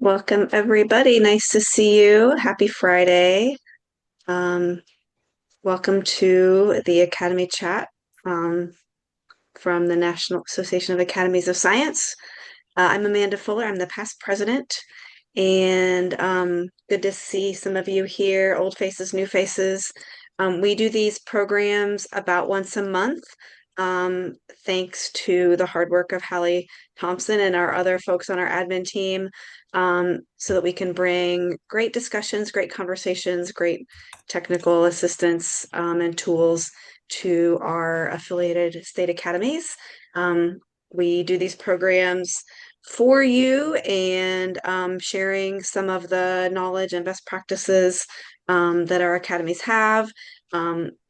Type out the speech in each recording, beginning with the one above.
Welcome, everybody. Nice to see you. Happy Friday. Um, Welcome to the Academy Chat um, from the National Association of Academies of Science. I'm Amanda Fuller. I'm the past president, and good to see some of you here, old faces, new faces. We do these programs about once a month, thanks to the hard work of Hallie Thompson and our other folks on our admin team, so that we can bring great discussions, great conversations, great technical assistance, and tools to our affiliated state academies. We do these programs for you and sharing some of the knowledge and best practices that our academies have.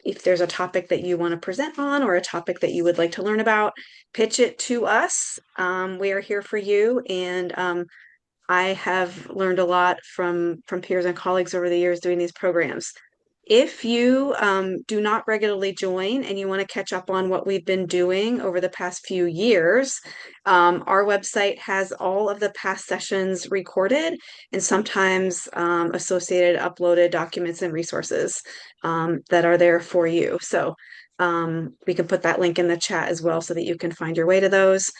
If there's a topic that you want to present on or a topic that you would like to learn about, pitch it to us. We are here for you, and I have learned a lot from peers and colleagues over the years doing these programs. If you do not regularly join and you want to catch up on what we've been doing over the past few years, our website has all of the past sessions recorded and sometimes associated uploaded documents and resources that are there for you. So we can put that link in the chat as well so that you can find your way to those.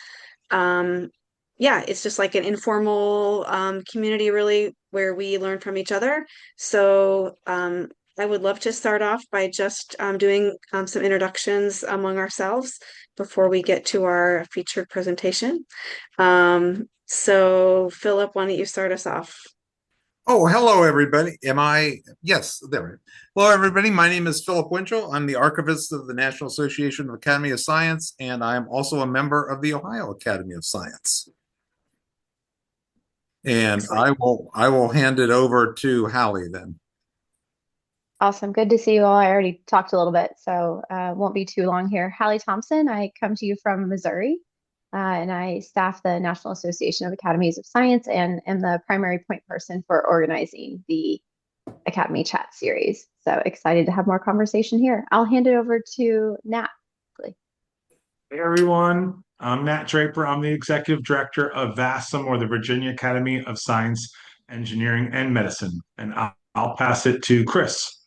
Um, yeah, it's just like an informal community, really, where we learn from each other. So I would love to start off by just doing some introductions among ourselves before we get to our featured presentation. So Philip, why don't you start us off? Oh, hello, everybody. Yes, there. Hello, everybody. My name is Philip Winchell. I'm the archivist of the National Association of Academy of Science, and I'm also a member of the Ohio Academy of Science. And Excellent. I will hand it over to Hallie then. Awesome. Good to see you all. I already talked a little bit, so won't be too long here. Hallie Thompson, I come to you from Missouri, and I staff the National Association of Academies of Science and am the primary point person for organizing the Academy Chat series. So excited to have more conversation here. I'll hand it over to Nat. Hey everyone, I'm Nat Draper. I'm the executive director of VASM, or the Virginia Academy of Science, Engineering, and Medicine. And I'll pass it to Chris.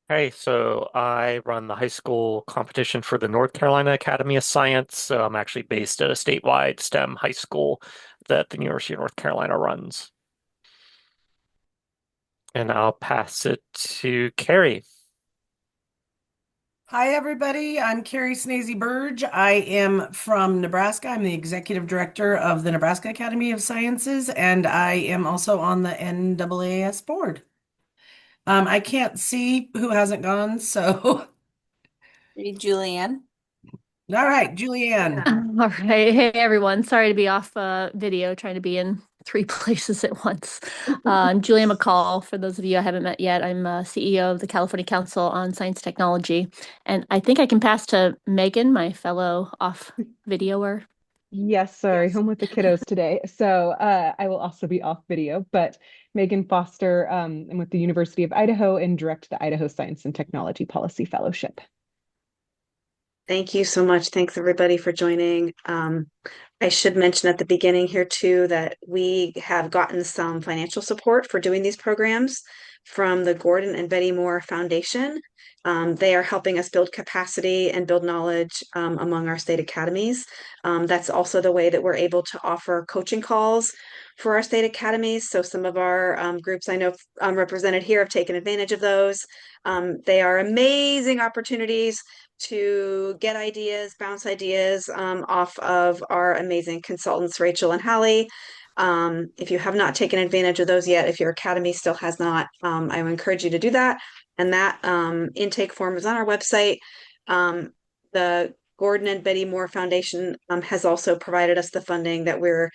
Hey, so I run the high school competition for the North Carolina Academy of Science. So I'm actually based at a statewide STEM high school that the University of North Carolina runs. And I'll pass it to Carrie. Hi, everybody. I'm Carrie Snazy Burge. I am from Nebraska. I'm the executive director of the Nebraska Academy of Sciences, and I am also on the NAAS board. I can't see who hasn't gone, so. Julianne. All right, Julianne. All right. Hey, everyone. Sorry to be off video, trying to be in three places at once. I'm Julia McCall. For those of you I haven't met yet, I'm CEO of the California Council on Science Technology. And I think I can pass to Megan, my fellow off videoer. Yes, sorry, home with the kiddos today. So I will also be off video, but Megan Foster, I'm with the University of Idaho and direct the Idaho Science and Technology Policy Fellowship. Thank you so much. Thanks everybody for joining. I should mention at the beginning here too that we have gotten some financial support for doing these programs from the Gordon and Betty Moore Foundation. They are helping us build capacity and build knowledge among our state academies. That's also the way that we're able to offer coaching calls for our state academies. So some of our groups I know represented here have taken advantage of those. They are amazing opportunities to get ideas, bounce ideas off of our amazing consultants, Rachel and Hallie. If you have not taken advantage of those yet, if your academy still has not, I would encourage you to do that. And that intake form is on our website. The Gordon and Betty Moore Foundation has also provided us the funding that we're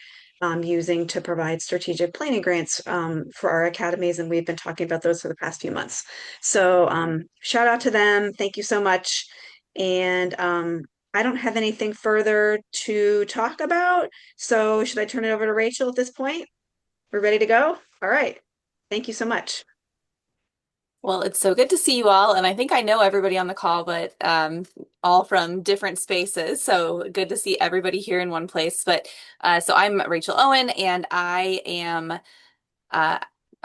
using to provide strategic planning grants for our academies. And we've been talking about those for the past few months. So shout out to them. Thank you so much. And I don't have anything further to talk about. So should I turn it over to Rachel at this point? We're ready to go? All right. Thank you so much. Well, it's so good to see you all. And I think I know everybody on the call, but all from different spaces. So good to see everybody here in one place. But so I'm Rachel Owen, and I am a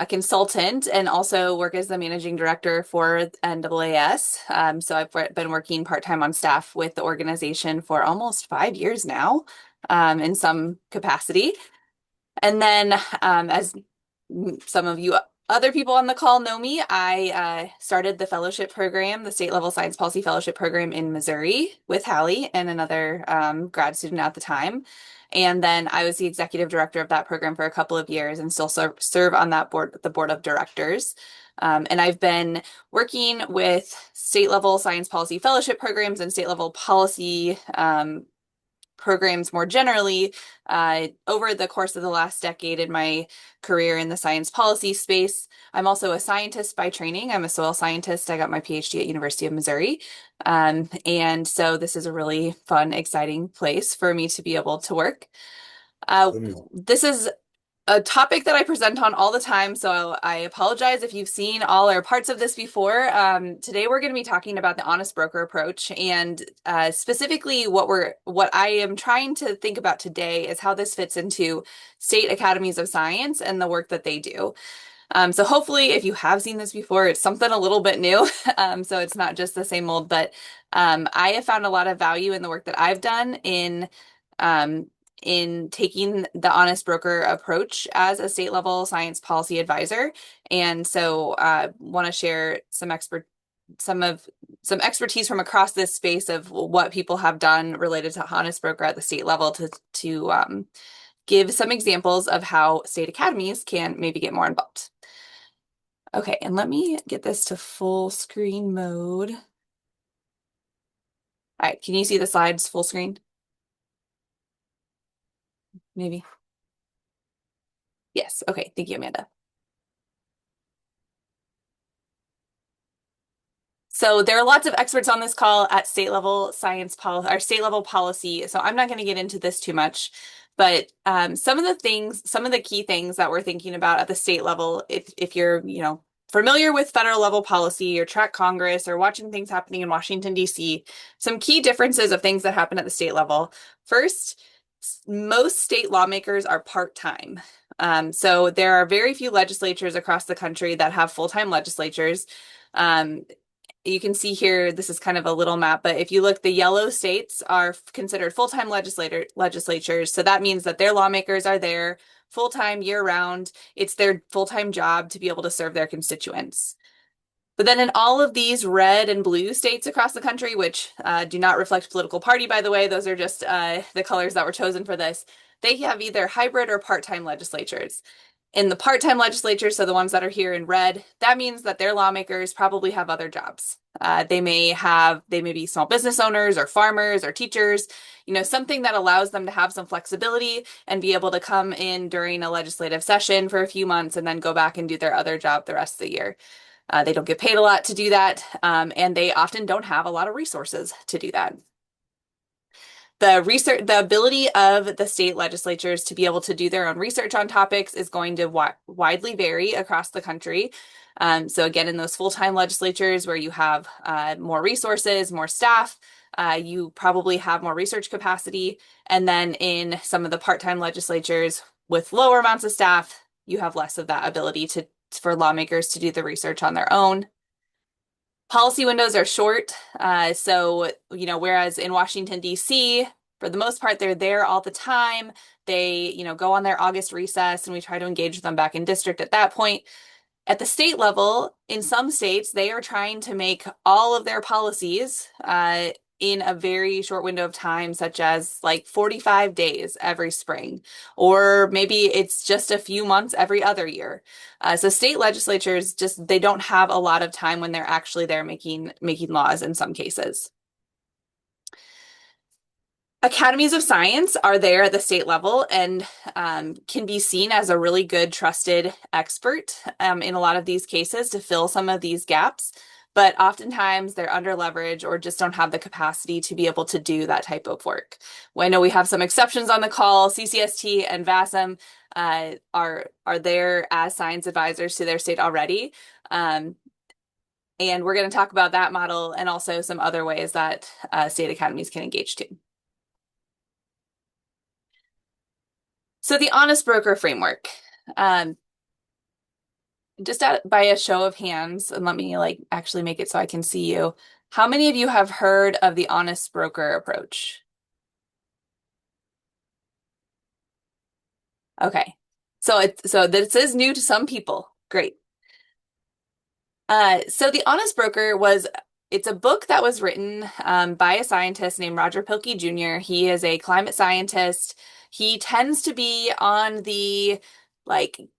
consultant and also work as the managing director for NAAS. So I've been working part-time on staff with the organization for almost 5 years now, in some capacity. And then, as some of you other people on the call know me, I started the fellowship program, the state level science policy fellowship program in Missouri with Hallie and another grad student at the time. And then I was the executive director of that program for a couple of years and still serve on that board, the board of directors. And I've been working with state level science policy fellowship programs and state level policy programs more generally over the course of the last decade in my career in the science policy space. I'm also a scientist by training. I'm a soil scientist. I got my PhD at University of Missouri. And so this is a really fun, exciting place for me to be able to work. This is a topic that I present on all the time, so I apologize if you've seen all or parts of this before. Today we're going to be talking about the honest broker approach, and specifically what I am trying to think about today is how this fits into state academies of science and the work that they do. So hopefully, if you have seen this before, it's something a little bit new, so it's not just the same old. But I have found a lot of value in the work that I've done in taking the honest broker approach as a state level science policy advisor. And so want to share some expertise from across this space of what people have done related to honest broker at the state level to give some examples of how state academies can maybe get more involved. Okay, and let me get this to full screen mode. All right, can you see the slides full screen? Maybe. Yes. Okay. Thank you, Amanda. So there are lots of experts on this call at state level science policy or state level policy. So I'm not going to get into this too much, but some of the key things that we're thinking about at the state level, if you're, familiar with federal level policy or track Congress or watching things happening in Washington, D.C., some key differences of things that happen at the state level. First, most state lawmakers are part-time. So there are very few legislatures across the country that have full-time legislatures. You can see here, this is kind of a little map, but if you look, the yellow states are considered full-time legislatures. So that means that their lawmakers are there full-time year-round. It's their full-time job to be able to serve their constituents. But then in all of these red and blue states across the country, which do not reflect political party, by the way, those are just the colors that were chosen for this, they have either hybrid or part-time legislatures. In the part-time legislatures, so the ones that are here in red, that means that their lawmakers probably have other jobs. They may be small business owners or farmers or teachers, something that allows them to have some flexibility and be able to come in during a legislative session for a few months and then go back and do their other job the rest of the year. They don't get paid a lot to do that, and they often don't have a lot of resources to do that. The ability of the state legislatures to be able to do their own research on topics is going to widely vary across the country. So again, in those full-time legislatures where you have more resources, more staff, you probably have more research capacity. And then in some of the part-time legislatures with lower amounts of staff, you have less of that ability for lawmakers to do the research on their own. Policy windows are short. So, whereas in Washington, D.C., for the most part, they're there all the time. They, go on their August recess and we try to engage them back in district at that point. At the state level, in some states, they are trying to make all of their policies in a very short window of time, such as like 45 days every spring, or maybe it's just a few months every other year. So state legislatures they don't have a lot of time when they're actually there making laws in some cases. Academies of science are there at the state level and can be seen as a really good trusted expert in a lot of these cases to fill some of these gaps. But oftentimes they're under leveraged or just don't have the capacity to be able to do that type of work. Well, I know we have some exceptions on the call. CCST and VASM are there as science advisors to their state already. And we're going to talk about that model and also some other ways that state academies can engage too. So the honest broker framework, just by a show of hands, and let me actually make it so I can see you. How many of you have heard of the honest broker approach? Okay, so this is new to some people. Great. So the honest broker it's a book that was written by a scientist named Roger Pielke Jr. He is a climate scientist. He tends to be on the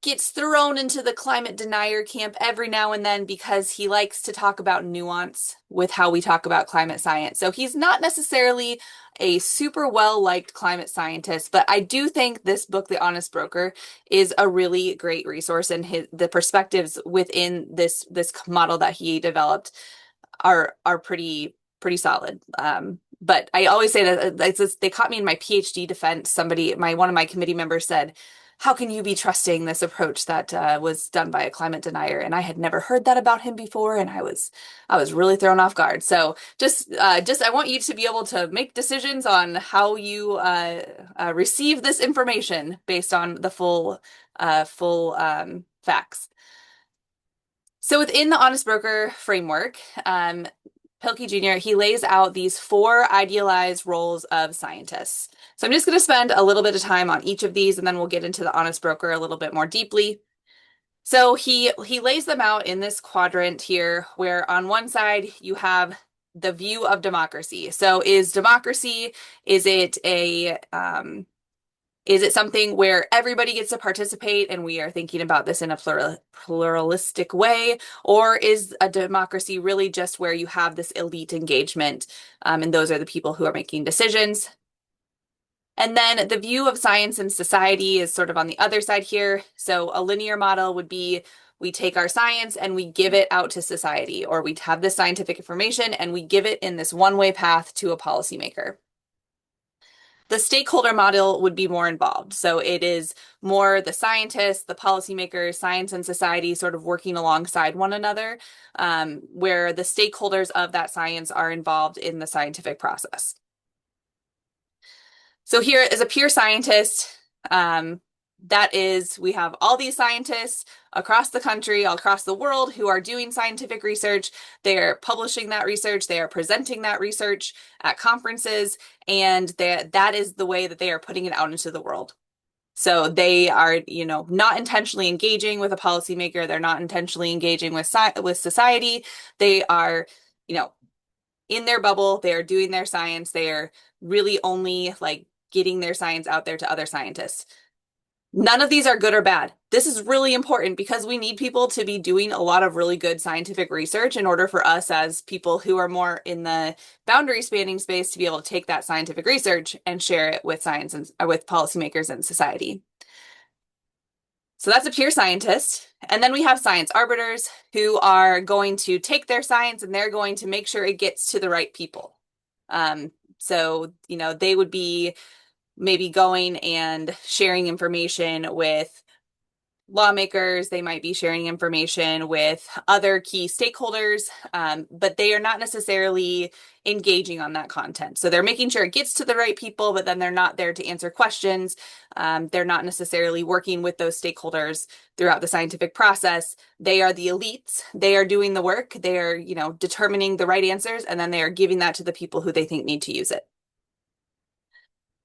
gets thrown into the climate denier camp every now and then because he likes to talk about nuance with how we talk about climate science. So he's not necessarily a super well-liked climate scientist, but I do think this book, The Honest Broker, is a really great resource, and the perspectives within this model that he developed are pretty solid. But I always say that they caught me in my PhD defense. One of my committee members said, "How can you be trusting this approach that was done by a climate denier?" And I had never heard that about him before, and I was really thrown off guard. So just I want you to be able to make decisions on how you receive this information based on the full facts. So within the Honest Broker framework, Pielke Jr., he lays out these 4 idealized roles of scientists. So I'm just going to spend a little bit of time on each of these, and then we'll get into the Honest Broker a little bit more deeply. So he lays them out in this quadrant here, where on one side you have the view of democracy. So is democracy, is it something where everybody gets to participate and we are thinking about this in a pluralistic way? Or is a democracy really just where you have this elite engagement and those are the people who are making decisions? And then the view of science and society is sort of on the other side here. So a linear model would be we take our science and we give it out to society, or we have this scientific information and we give it in this one-way path to a policymaker. The stakeholder model would be more involved. So it is more the scientists, the policymakers, science and society sort of working alongside one another, where the stakeholders of that science are involved in the scientific process. So here as a pure scientist, we have all these scientists across the country, all across the world who are doing scientific research. They're publishing that research, they are presenting that research at conferences, and that is the way that they are putting it out into the world. So they are, not intentionally engaging with a policymaker, they're not intentionally engaging with society. They are, in their bubble, they are doing their science, they are really only getting their science out there to other scientists. None of these are good or bad. This is really important because we need people to be doing a lot of really good scientific research in order for us as people who are more in the boundary spanning space to be able to take that scientific research and share it with science and with policymakers and society. So that's a pure scientist. And then we have science arbiters who are going to take their science and they're going to make sure it gets to the right people. So, they would be maybe going and sharing information with lawmakers, they might be sharing information with other key stakeholders, but they are not necessarily engaging on that content. So they're making sure it gets to the right people, but then they're not there to answer questions. They're not necessarily working with those stakeholders throughout the scientific process. They are the elites. They are doing the work. They are, determining the right answers, and then they are giving that to the people who they think need to use it.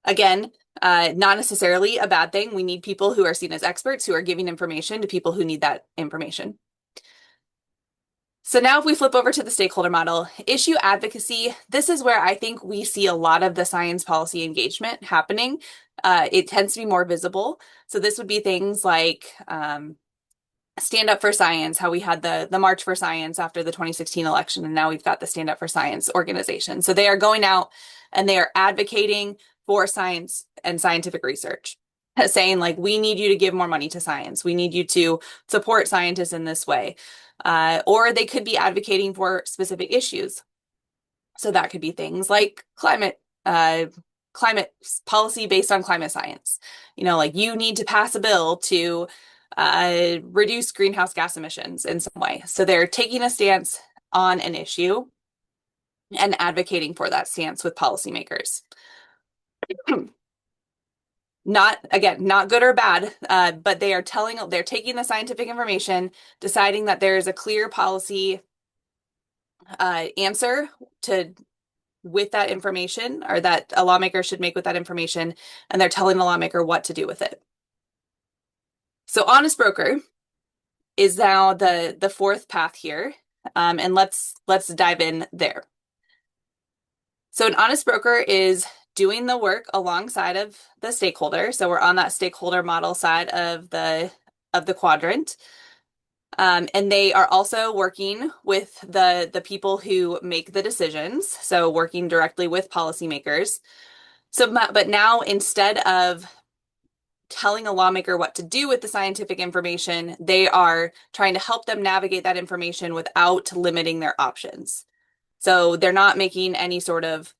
Again, not necessarily a bad thing. We need people who are seen as experts who are giving information to people who need that information. So now if we flip over to the stakeholder model, issue advocacy, this is where I think we see a lot of the science policy engagement happening. It tends to be more visible. So this would be things like Stand Up for Science, how we had the March for Science after the 2016 election, and now we've got the Stand Up for Science organization. So they are going out and they are advocating for science and scientific research, saying we need you to give more money to science. We need you to support scientists in this way. Or they could be advocating for specific issues. So that could be things like climate policy based on climate science. You need to pass a bill to reduce greenhouse gas emissions in some way. So they're taking a stance on an issue and advocating for that stance with policymakers. Not, again, not good or bad, but they're taking the scientific information, deciding that there is a clear policy answer with that information, or that a lawmaker should make with that information, and they're telling the lawmaker what to do with it. So honest broker is now the fourth path here, and let's dive in there. So an honest broker is doing the work alongside of the stakeholder. So we're on that stakeholder model side of the quadrant. And they are also working with the people who make the decisions. So working directly with policymakers. But now, instead of telling a lawmaker what to do with the scientific information, they are trying to help them navigate that information without limiting their options. So they're not making any sort of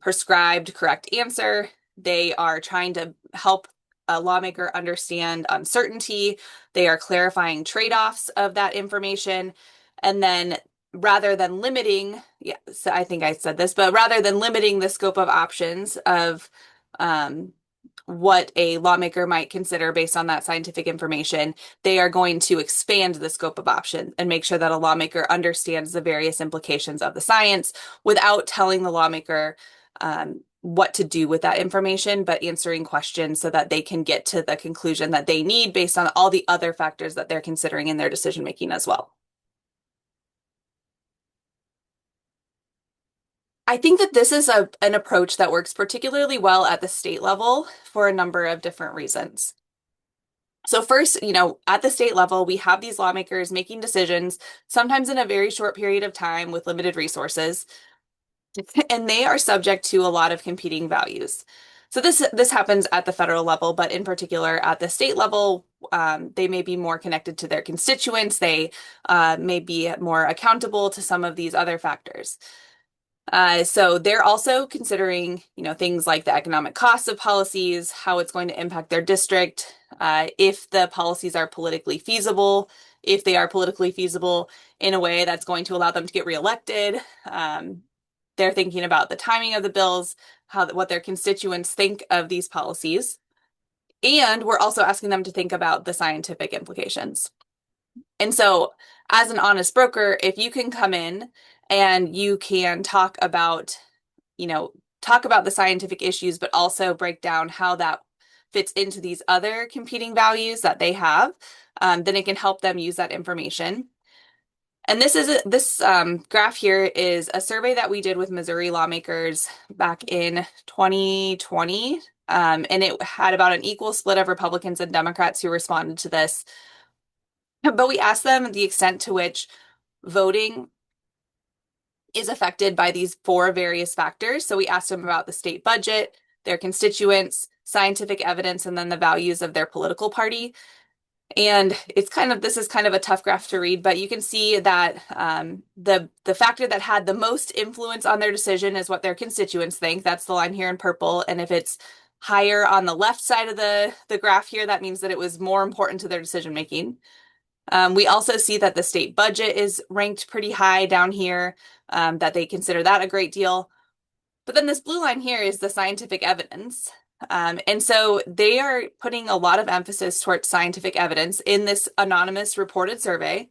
prescribed correct answer. They are trying to help a lawmaker understand uncertainty. They are clarifying trade-offs of that information. And then rather than limiting, so I think I said this, but rather than limiting the scope of options of what a lawmaker might consider based on that scientific information, they are going to expand the scope of options and make sure that a lawmaker understands the various implications of the science without telling the lawmaker what to do with that information, but answering questions so that they can get to the conclusion that they need based on all the other factors that they're considering in their decision making as well. I think that this is an approach that works particularly well at the state level for a number of different reasons. So first, at the state level, we have these lawmakers making decisions, sometimes in a very short period of time with limited resources, and they are subject to a lot of competing values. So this happens at the federal level, but in particular at the state level, they may be more connected to their constituents. They may be more accountable to some of these other factors. So they're also considering, things like the economic costs of policies, how it's going to impact their district, if the policies are politically feasible, if they are politically feasible in a way that's going to allow them to get reelected. They're thinking about the timing of the bills, what their constituents think of these policies. And we're also asking them to think about the scientific implications. And so as an honest broker, if you can come in and you can talk about the scientific issues, but also break down how that fits into these other competing values that they have, then it can help them use that information. And this graph here is a survey that we did with Missouri lawmakers back in 2020. And it had about an equal split of Republicans and Democrats who responded to this. But we asked them the extent to which voting is affected by these four various factors. So we asked them about the state budget, their constituents, scientific evidence, and then the values of their political party. And this is kind of a tough graph to read, but you can see that the factor that had the most influence on their decision is what their constituents think. That's the line here in purple. And if it's higher on the left side of the graph here, that means that it was more important to their decision making. We also see that the state budget is ranked pretty high down here, that they consider that a great deal. But then this blue line here is the scientific evidence. And so they are putting a lot of emphasis towards scientific evidence in this anonymous reported survey.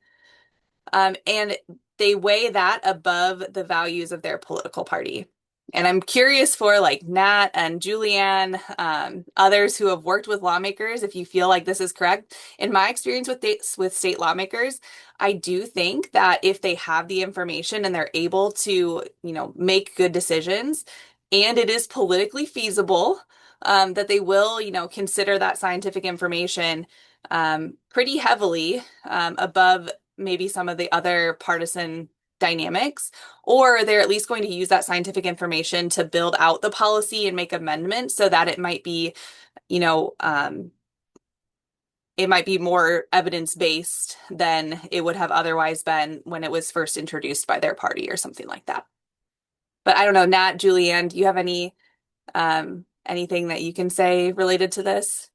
And they weigh that above the values of their political party. And I'm curious for Nat and Julianne, others who have worked with lawmakers, if you feel like this is correct. In my experience with state lawmakers, I do think that if they have the information and they're able to, make good decisions, and it is politically feasible, that they will, consider that scientific information pretty heavily above maybe some of the other partisan dynamics, or they're at least going to use that scientific information to build out the policy and make amendments so that it might be, it might be more evidence-based than it would have otherwise been when it was first introduced by their party or something like that. But I don't know, Nat, Julianne, do you have any anything that you can say related to this?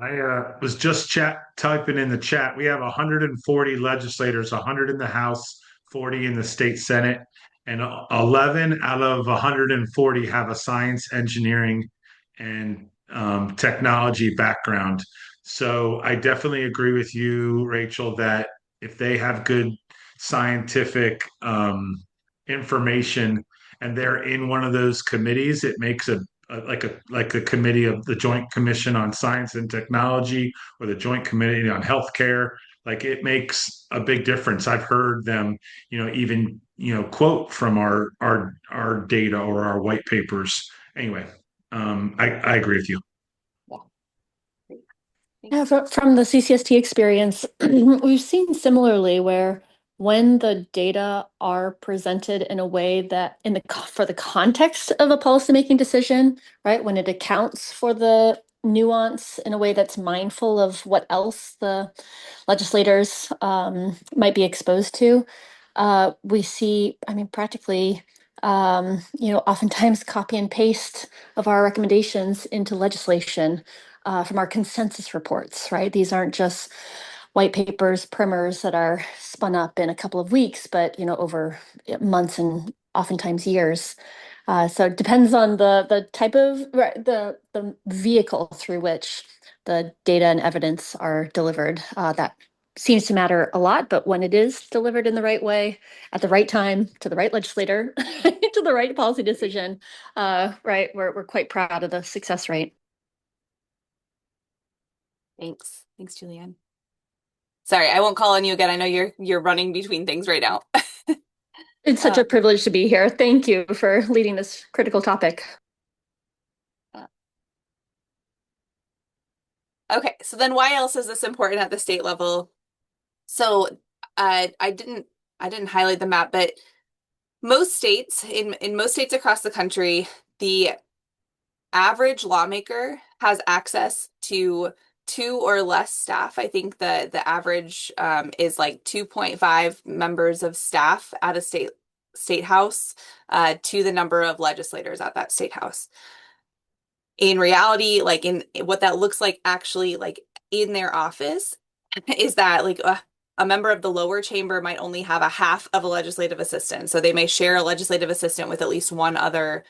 I was just typing in the chat. We have 140 legislators, 100 in the House, 40 in the state Senate, and 11 out of 140 have a science, engineering, and technology background. So I definitely agree with you, Rachel, that if they have good scientific information and they're in one of those committees, it makes like a committee of the Joint Commission on Science and Technology or the Joint Committee on Healthcare. Like it makes a big difference. I've heard them, even quote from our data or our white papers. Anyway, I agree with you. Yeah. Great. Yeah, Thanks. from the CCST experience, we've seen similarly where when the data are presented in a way that for the context of a policymaking decision, right, when it accounts for the nuance in a way that's mindful of what else the legislators might be exposed to, we see, I mean, practically, oftentimes copy and paste of our recommendations into legislation from our consensus reports, right? These aren't just white papers, primers that are spun up in a couple of weeks, but over months and oftentimes years. So it depends on the type of the vehicle through which the data and evidence are delivered. That seems to matter a lot, but when it is delivered in the right way, at the right time, to the right legislator, to the right policy decision, right, we're quite proud of the success rate. Thanks. Thanks, Julianne. Sorry, I won't call on you again. I know you're running between things right now. It's such a privilege to be here. Thank you for leading this critical topic. Okay, so then why else is this important at the state level? So I didn't highlight the map, but most states in most states across the country, the average lawmaker has access to 2 or less staff. I think the average is like 2.5 members of staff at a state house to the number of legislators at that state house. In reality, like in what that looks like actually like in their office is that like a member of the lower chamber might only have a half of a legislative assistant. So they may share a legislative assistant with at least one other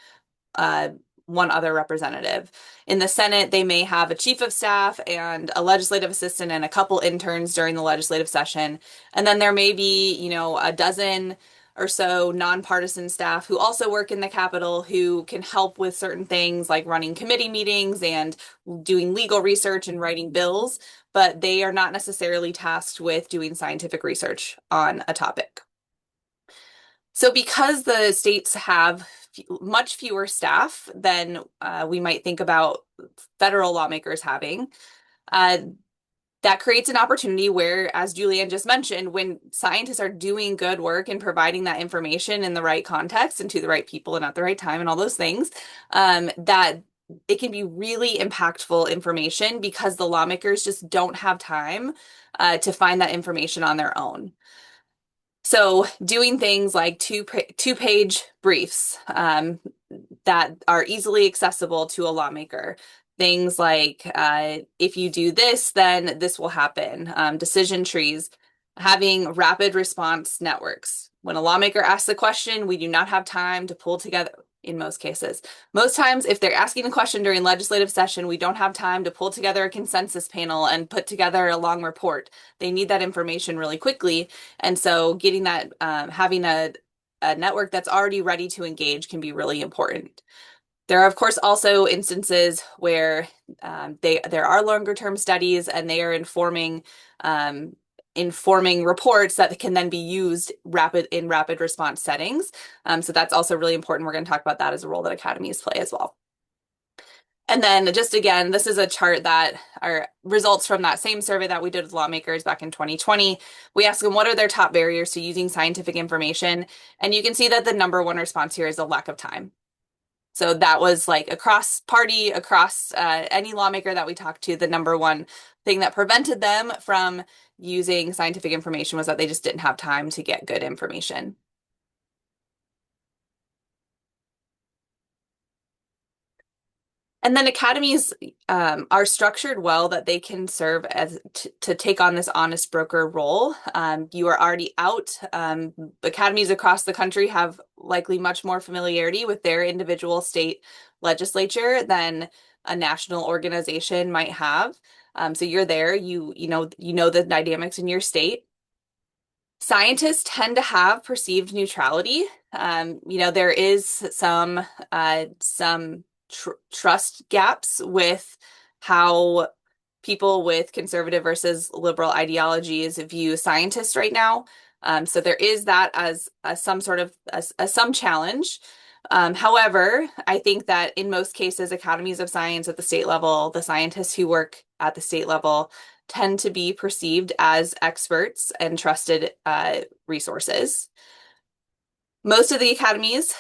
representative. In the Senate, they may have a chief of staff and a legislative assistant and a couple interns during the legislative session. And then there may be, a dozen or so nonpartisan staff who also work in the Capitol who can help with certain things like running committee meetings and doing legal research and writing bills, but they are not necessarily tasked with doing scientific research on a topic. So because the states have much fewer staff than we might think about federal lawmakers having, that creates an opportunity where, as Julianne just mentioned, when scientists are doing good work and providing that information in the right context and to the right people and at the right time and all those things, that it can be really impactful information because the lawmakers just don't have time to find that information on their own. So doing things like two-page briefs that are easily accessible to a lawmaker. Things like if you do this, then this will happen. Decision trees, having rapid response networks. When a lawmaker asks a question, we do not have time to pull together, in most cases. Most times, if they're asking a question during legislative session, we don't have time to pull together a consensus panel and put together a long report. They need that information really quickly. And so getting that, having a network that's already ready to engage can be really important. There are, of course, also instances where there are longer term studies and they are informing reports that can then be used in rapid response settings. So that's also really important. We're going to talk about that as a role that academies play as well. And then just again, this is a chart that are results from that same survey that we did with lawmakers back in 2020. We asked them what are their top barriers to using scientific information. And you can see that the number one response here is a lack of time. So that was like across party, across any lawmaker that we talked to, the number one thing that prevented them from using scientific information was that they just didn't have time to get good information. And then academies are structured well that they can serve as to take on this honest broker role. You are already out. Academies across the country have likely much more familiarity with their individual state legislature than a national organization might have. So you're there. You know the dynamics in your state. Scientists tend to have perceived neutrality. There is some trust gaps with how people with conservative versus liberal ideologies view scientists right now. So there is that as some sort of some challenge. However, I think that in most cases, academies of science at the state level, the scientists who work at the state level tend to be perceived as experts and trusted resources. Most of the academies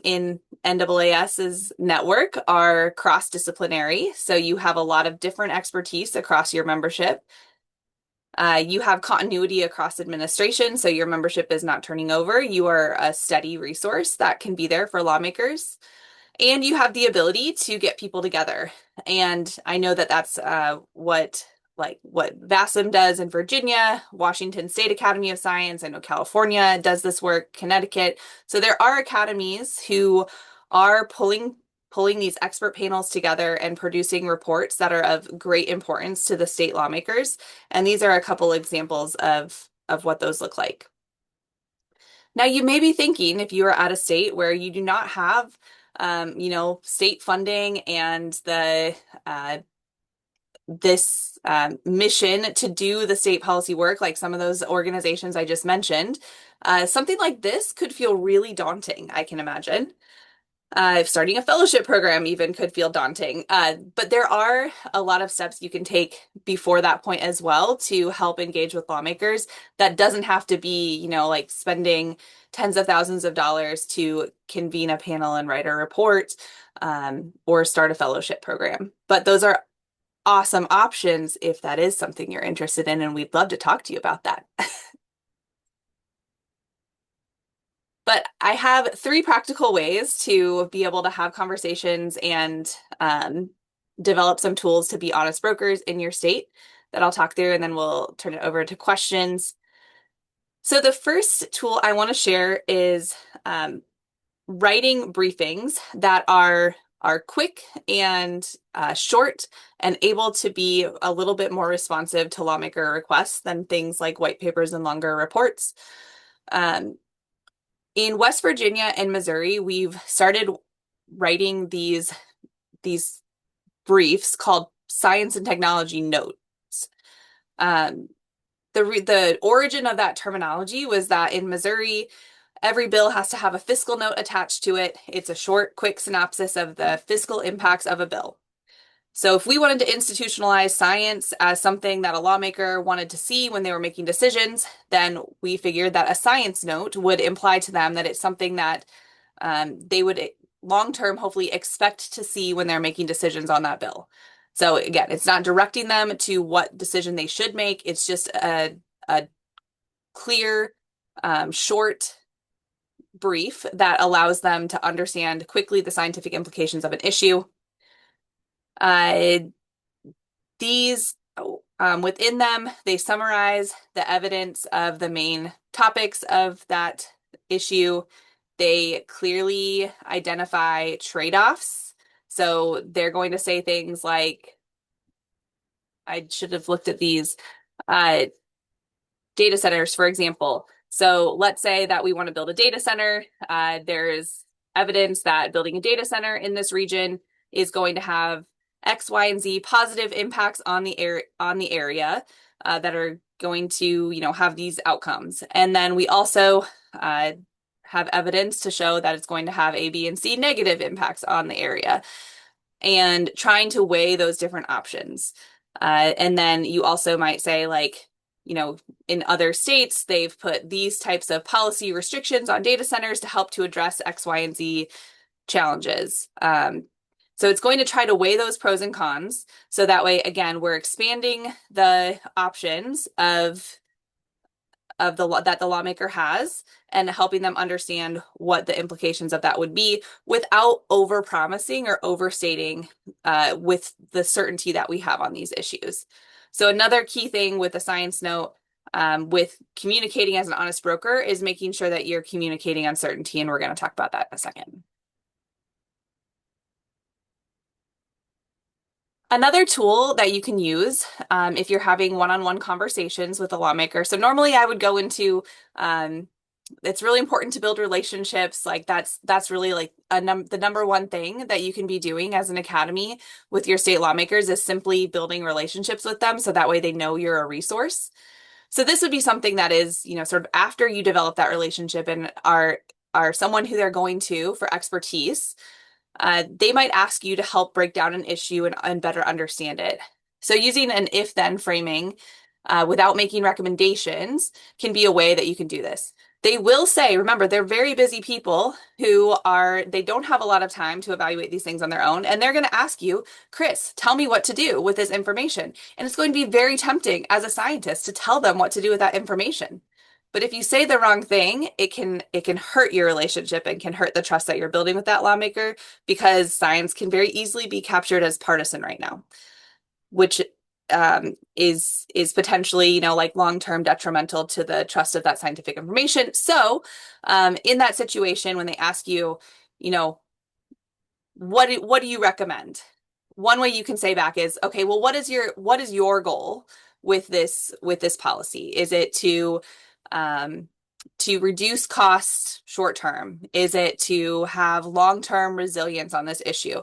in NAAS's network are cross-disciplinary, so you have a lot of different expertise across your membership. You have continuity across administration, so your membership is not turning over. You are a steady resource that can be there for lawmakers. And you have the ability to get people together. And I know that that's what VASM does in Virginia, Washington State Academy of Science. I know California does this work, Connecticut. So there are academies who are pulling these expert panels together and producing reports that are of great importance to the state lawmakers. And these are a couple examples of what those look like. Now, you may be thinking, if you are at a state where you do not have state funding and this mission to do the state policy work, like some of those organizations I just mentioned, something like this could feel really daunting, I can imagine. Starting a fellowship program even could feel daunting. But there are a lot of steps you can take before that point as well to help engage with lawmakers. That doesn't have to be, like spending tens of thousands of dollars to convene a panel and write a report or start a fellowship program. But those are awesome options if that is something you're interested in, and we'd love to talk to you about that. But I have 3 practical ways to be able to have conversations and develop some tools to be honest brokers in your state that I'll talk through, and then we'll turn it over to questions. So the first tool I want to share is writing briefings that are quick and short and able to be a little bit more responsive to lawmaker requests than things like white papers and longer reports. In West Virginia and Missouri, we've started writing these briefs called science and technology notes. The origin of that terminology was that in Missouri, every bill has to have a fiscal note attached to it. It's a short, quick synopsis of the fiscal impacts of a bill. So if we wanted to institutionalize science as something that a lawmaker wanted to see when they were making decisions, then we figured that a science note would imply to them that it's something that they would long-term hopefully expect to see when they're making decisions on that bill. So again, it's not directing them to what decision they should make. It's just a clear, short brief that allows them to understand quickly the scientific implications of an issue. These within them, they summarize the evidence of the main topics of that issue. They clearly identify trade-offs. So they're going to say things like, I should have looked at these, data centers, for example. So let's say that we want to build a data center. There's evidence that building a data center in this region is going to have X, Y, and Z positive impacts on the area that are going to, have these outcomes. And then we also have evidence to show that it's going to have A, B, and C negative impacts on the area, and trying to weigh those different options. And then you also might say, like, in other states, they've put these types of policy restrictions on data centers to help to address X, Y, and Z challenges. So it's going to try to weigh those pros and cons. So that way, again, we're expanding the options of of the law that the lawmaker has and helping them understand what the implications of that would be without over promising or overstating with the certainty that we have on these issues. So another key thing with the science note with communicating as an honest broker is making sure that you're communicating uncertainty, and we're going to talk about that in a second. Another tool that you can use if you're having one-on-one conversations with a lawmaker. So normally I would go into, it's really important to build relationships. Like that's really like the number one thing that you can be doing as an academy with your state lawmakers is simply building relationships with them. So that way they know you're a resource. So this would be something that is, sort of after you develop that relationship and are someone who they're going to for expertise. They might ask you to help break down an issue and better understand it. So using an if-then framing without making recommendations can be a way that you can do this. They will say, remember, they're very busy people they don't have a lot of time to evaluate these things on their own. And they're going to ask you, Chris, tell me what to do with this information. And it's going to be very tempting as a scientist to tell them what to do with that information. But if you say the wrong thing, it can hurt your relationship and can hurt the trust that you're building with that lawmaker, because science can very easily be captured as partisan right now, which is potentially, like long-term detrimental to the trust of that scientific information. So in that situation, when they ask you, what do you recommend? One way you can say back is, okay, well, what is your goal with this policy? Is it to reduce costs short term? Is it to have long-term resilience on this issue?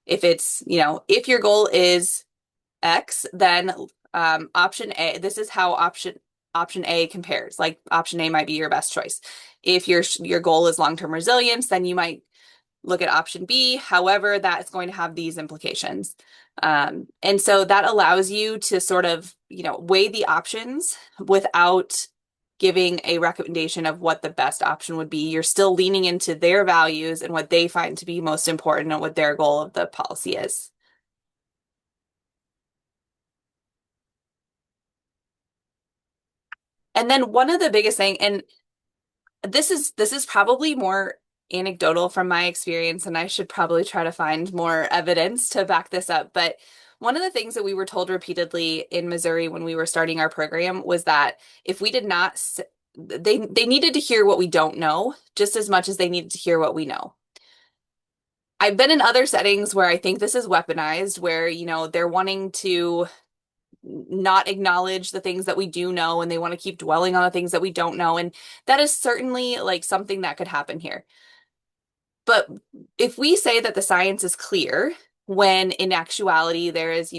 If it's, if your goal is X, then option A, this is how option A compares. Like option A might be your best choice. If your goal is long-term resilience, then you might look at option B. However, that's going to have these implications. And so that allows you to sort of, weigh the options without giving a recommendation of what the best option would be. You're still leaning into their values and what they find to be most important and what their goal of the policy is. And then one of the biggest thing, and this is probably more anecdotal from my experience, and I should probably try to find more evidence to back this up. But one of the things that we were told repeatedly in Missouri when we were starting our program was that if we did not, they needed to hear what we don't know just as much as they needed to hear what we know. I've been in other settings where I think this is weaponized, where, they're wanting to not acknowledge the things that we do know, and they want to keep dwelling on the things that we don't know. And that is certainly like something that could happen here. But if we say that the science is clear, when in actuality there is,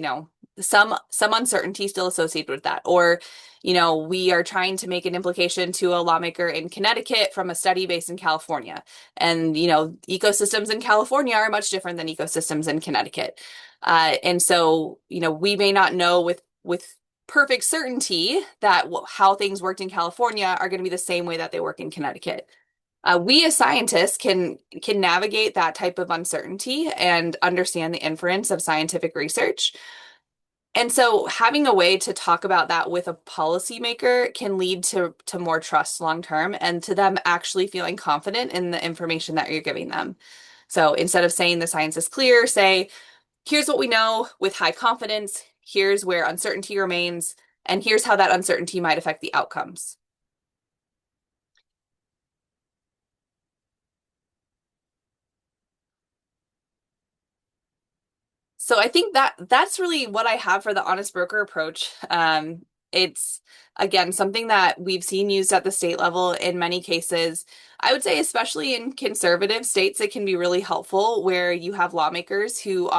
some uncertainty still associated with that, or, we are trying to make an implication to a lawmaker in Connecticut from a study based in California, and, ecosystems in California are much different than ecosystems in Connecticut. And so, we may not know with perfect certainty that how things worked in California are going to be the same way that they work in Connecticut. We as scientists can navigate that type of uncertainty and understand the inference of scientific research. And so having a way to talk about that with a policymaker can lead to more trust long-term and to them actually feeling confident in the information that you're giving them. So instead of saying the science is clear, say, here's what we know with high confidence, here's where uncertainty remains, and here's how that uncertainty might affect the outcomes. So I think that's really what I have for the honest broker approach. It's, again, something that we've seen used at the state level in many cases. I would say, especially in conservative states, it can be really helpful where you have lawmakers who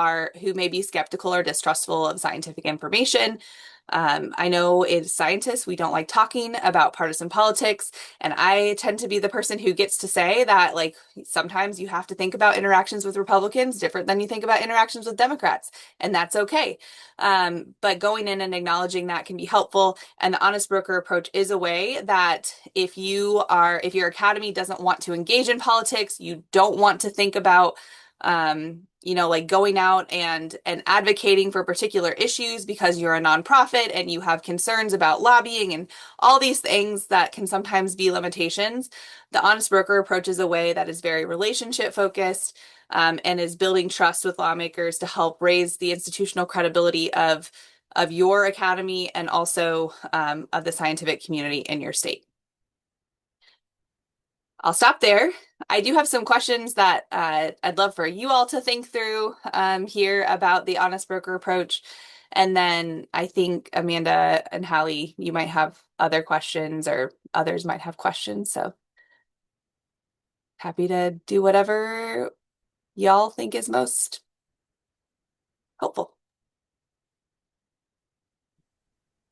may be skeptical or distrustful of scientific information. I know as scientists, we don't like talking about partisan politics, and I tend to be the person who gets to say that, like, sometimes you have to think about interactions with Republicans different than you think about interactions with Democrats, and that's okay. But going in and acknowledging that can be helpful, and the honest broker approach is a way that if your academy doesn't want to engage in politics, you don't want to think about like going out and advocating for particular issues because you're a nonprofit and you have concerns about lobbying and all these things that can sometimes be limitations. The Honest Broker approach is a way that is very relationship focused, and is building trust with lawmakers to help raise the institutional credibility of your academy and also of the scientific community in your state. I'll stop there. I do have some questions that I'd love for you all to think through here about the Honest Broker approach. And then I think Amanda and Hallie, you might have other questions, or others might have questions. So happy to do whatever y'all think is most helpful.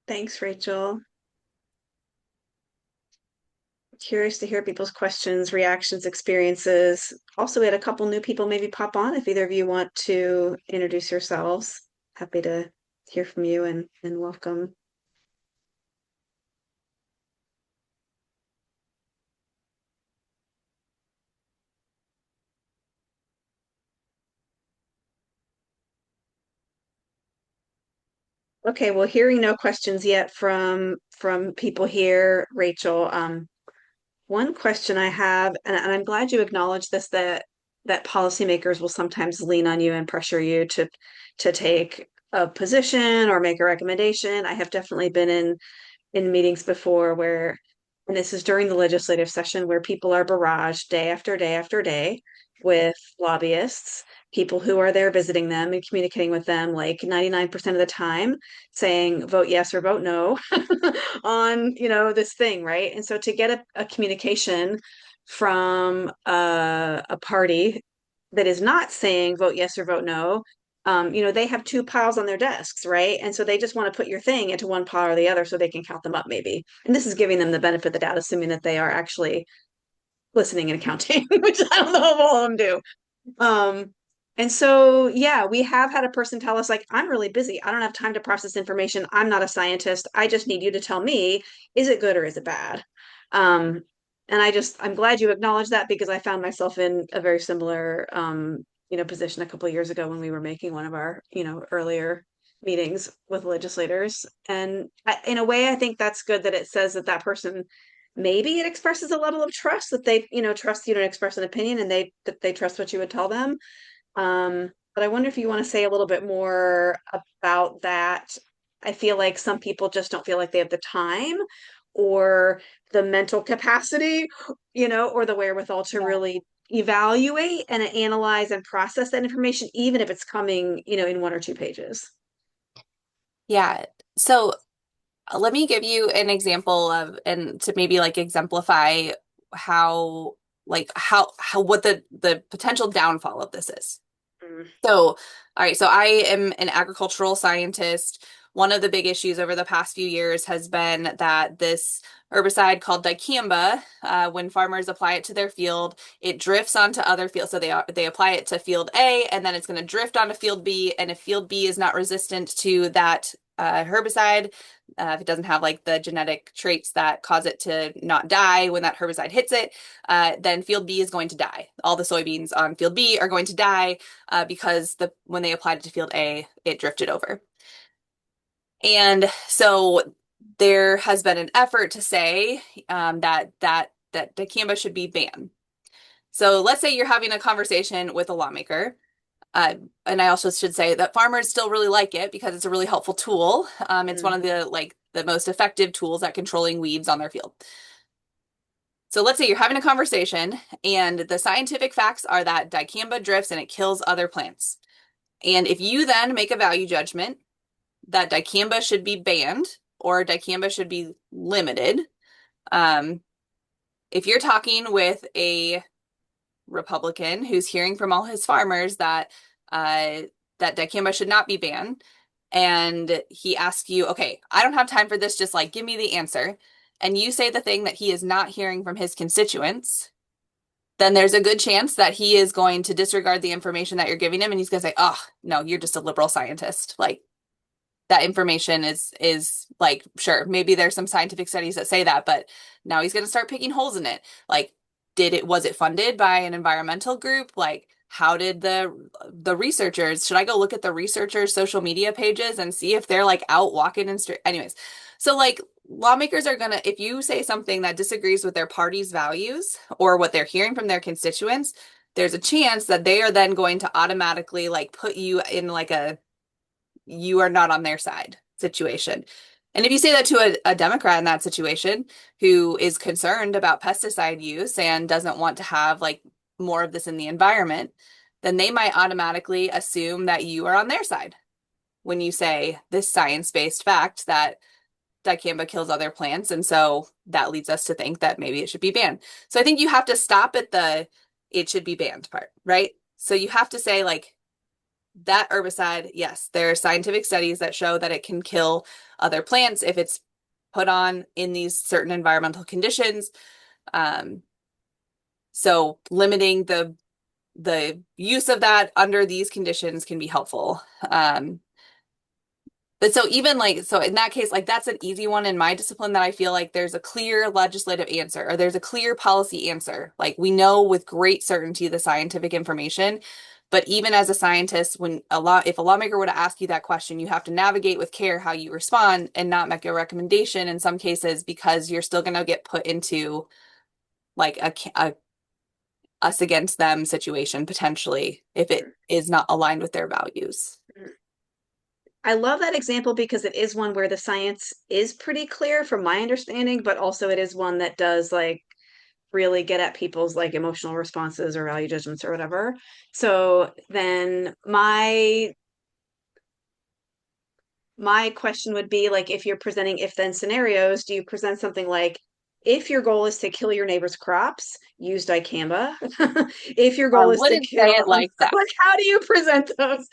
Thanks, Rachel. Curious to hear people's questions, reactions, experiences. Also, we had a couple new people maybe pop on. If either of you want to introduce yourselves, happy to hear from you and welcome. Okay, well, hearing no questions yet from people here, Rachel. One question I have, and I'm glad you acknowledged this, that policymakers will sometimes lean on you and pressure you to take a position or make a recommendation. I have definitely been in meetings before where, and this is during the legislative session, where people are barraged day after day after day with lobbyists, people who are there visiting them and communicating with them like 99% of the time, saying vote yes or vote no on, this thing, right? And so to get a communication from a party that is not saying vote yes or vote no, they have two piles on their desks, right? And so they just want to put your thing into one pile or the other so they can count them up, maybe. And this is giving them the benefit of the doubt, assuming that they are actually listening and counting, which I don't know if all of them do. And so, yeah, we have had a person tell us, like, I'm really busy. I don't have time to process information. I'm not a scientist. I just need you to tell me, is it good or is it bad? And I'm glad you acknowledged that, because I found myself in a very similar, position a couple of years ago when we were making one of our, earlier meetings with legislators. And in a way, I think that's good that it says that person, maybe it expresses a level of trust that they, trust you to express an opinion, and that they trust what you would tell them. But I wonder if you want to say a little bit more about that. I feel like some people just don't feel like they have the time or the mental capacity, or the wherewithal to really evaluate and analyze and process that information, even if it's coming, in 1 or 2 pages. Yeah. So let me give you an example and to maybe like exemplify how what the potential downfall of this is. So, all right, so I am an agricultural scientist. One of the big issues over the past few years has been that this herbicide called dicamba, when farmers apply it to their field, it drifts onto other fields. So they apply it to field A, and then it's going to drift onto field B. And if field B is not resistant to that herbicide, if it doesn't have like the genetic traits that cause it to not die when that herbicide hits it, then field B is going to die. All the soybeans on field B are going to die because when they applied it to field A, it drifted over. And so there has been an effort to say that dicamba should be banned. So let's say you're having a conversation with a lawmaker. And I also should say that farmers still really like it because it's a really helpful tool. It's one of the most effective tools at controlling weeds on their field. So let's say you're having a conversation and the scientific facts are that dicamba drifts and it kills other plants. And if you then make a value judgment that dicamba should be banned or dicamba should be limited, if you're talking with a Republican who's hearing from all his farmers that dicamba should not be banned, and he asks you, okay, I don't have time for this, just like give me the answer, and you say the thing that he is not hearing from his constituents, then there's a good chance that he is going to disregard the information that you're giving him, and he's going to say, oh, no, you're just a liberal scientist. Like, that information is like, sure, maybe there's some scientific studies that say that, but now he's going to start picking holes in it. Like, was it funded by an environmental group? Like, how did the researchers, should I go look at the researchers' social media pages and see if they're like out walking in street? Anyways, so like lawmakers are gonna, if you say something that disagrees with their party's values or what they're hearing from their constituents, there's a chance that they are then going to automatically like put you in like a you are not on their side situation. And if you say that to a Democrat in that situation who is concerned about pesticide use and doesn't want to have like more of this in the environment, then they might automatically assume that you are on their side when you say this science-based fact that dicamba kills other plants. And so that leads us to think that maybe it should be banned. So I think you have to stop at the it should be banned part, right? So you have to say like that herbicide, yes, there are scientific studies that show that it can kill other plants if it's put on in these certain environmental conditions. So limiting the use of that under these conditions can be helpful. But so even like, so in that case, like that's an easy one in my discipline that I feel like there's a clear legislative answer or there's a clear policy answer. Like we know with great certainty the scientific information, but even as a scientist, if a lawmaker were to ask you that question, you have to navigate with care how you respond and not make a recommendation in some cases because you're still going to get put into like a us against them situation potentially if it is not aligned with their values. I love that example because it is one where the science is pretty clear from my understanding, but also it is one that does like really get at people's like emotional responses or value judgments or whatever. So then my question would be like, if you're presenting if then scenarios, do you present something like, if your goal is to kill your neighbor's crops, use dicamba. If your goal is to Wouldn't kill, say it like that. like how do you present those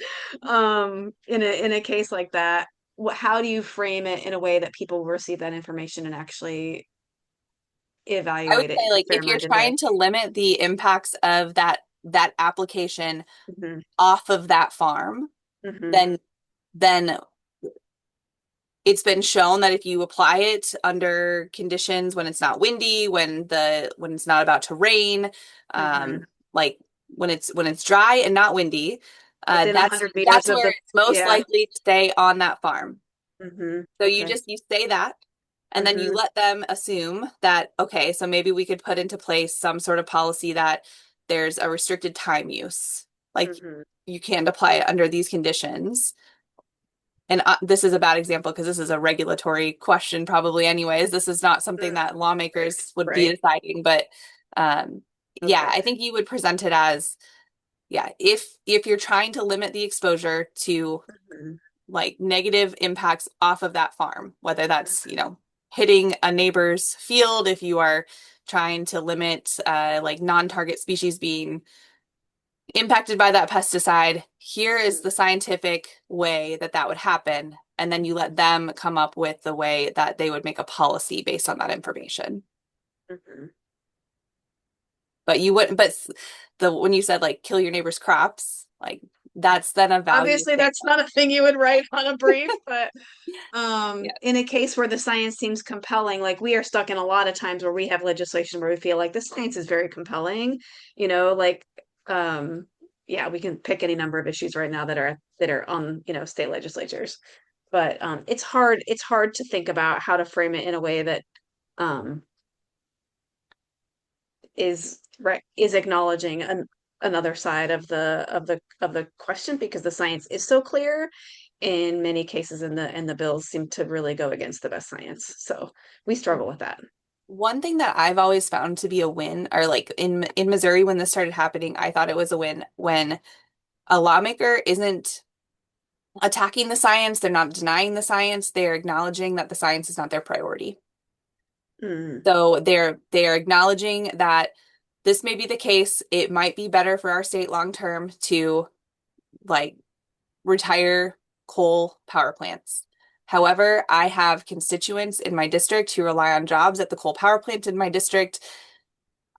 in a case like that? How do you frame it in a way that people will receive that information and actually I would evaluate it say in a like if you're fair-minded way? trying to limit the impacts of that application Mhm, off of that farm, mhm, then it's been shown that if you apply it under conditions when it's not windy, when it's not about to rain, mhm. like when it's dry and not windy, Within that's 100 meters of where the, it's most yeah. likely to stay on that farm. So Okay. you say that, and then you let them assume that, okay, so maybe we could put into place some sort of policy that there's a restricted time use. Like you can't apply it under these conditions. And this is a bad example because this is a regulatory question probably anyways. This is not something that lawmakers would be deciding, but yeah, I think you would present it as, yeah, if you're trying to limit the exposure to like negative impacts off of that farm, whether that's, hitting a neighbor's field, if you are trying to limit like non-target species being impacted by that pesticide, here is the scientific way that would happen. And then you let them come up with the way that they would make a policy based on that information. But you wouldn't, when you said like kill your neighbor's crops, like that's then a value. Obviously, that's not a thing you would write on a brief, but in a case where the science seems compelling, like we are stuck in a lot of times where we have legislation where we feel like the science is very compelling, like yeah, we can pick any number of issues right now that are on, state legislatures. But it's hard to think about how to frame it in a way that is acknowledging another side of the question, because the science is so clear. In many cases in the bills seem to really go against the best science. So we struggle with that. One thing that I've always found to be a win, or like in Missouri when this started happening, I thought it was a win when a lawmaker isn't attacking the science, they're not denying the science, they're acknowledging that the science is not their priority. So they're acknowledging that this may be the case. It might be better for our state long term to like retire coal power plants. However, I have constituents in my district who rely on jobs at the coal power plant in my district.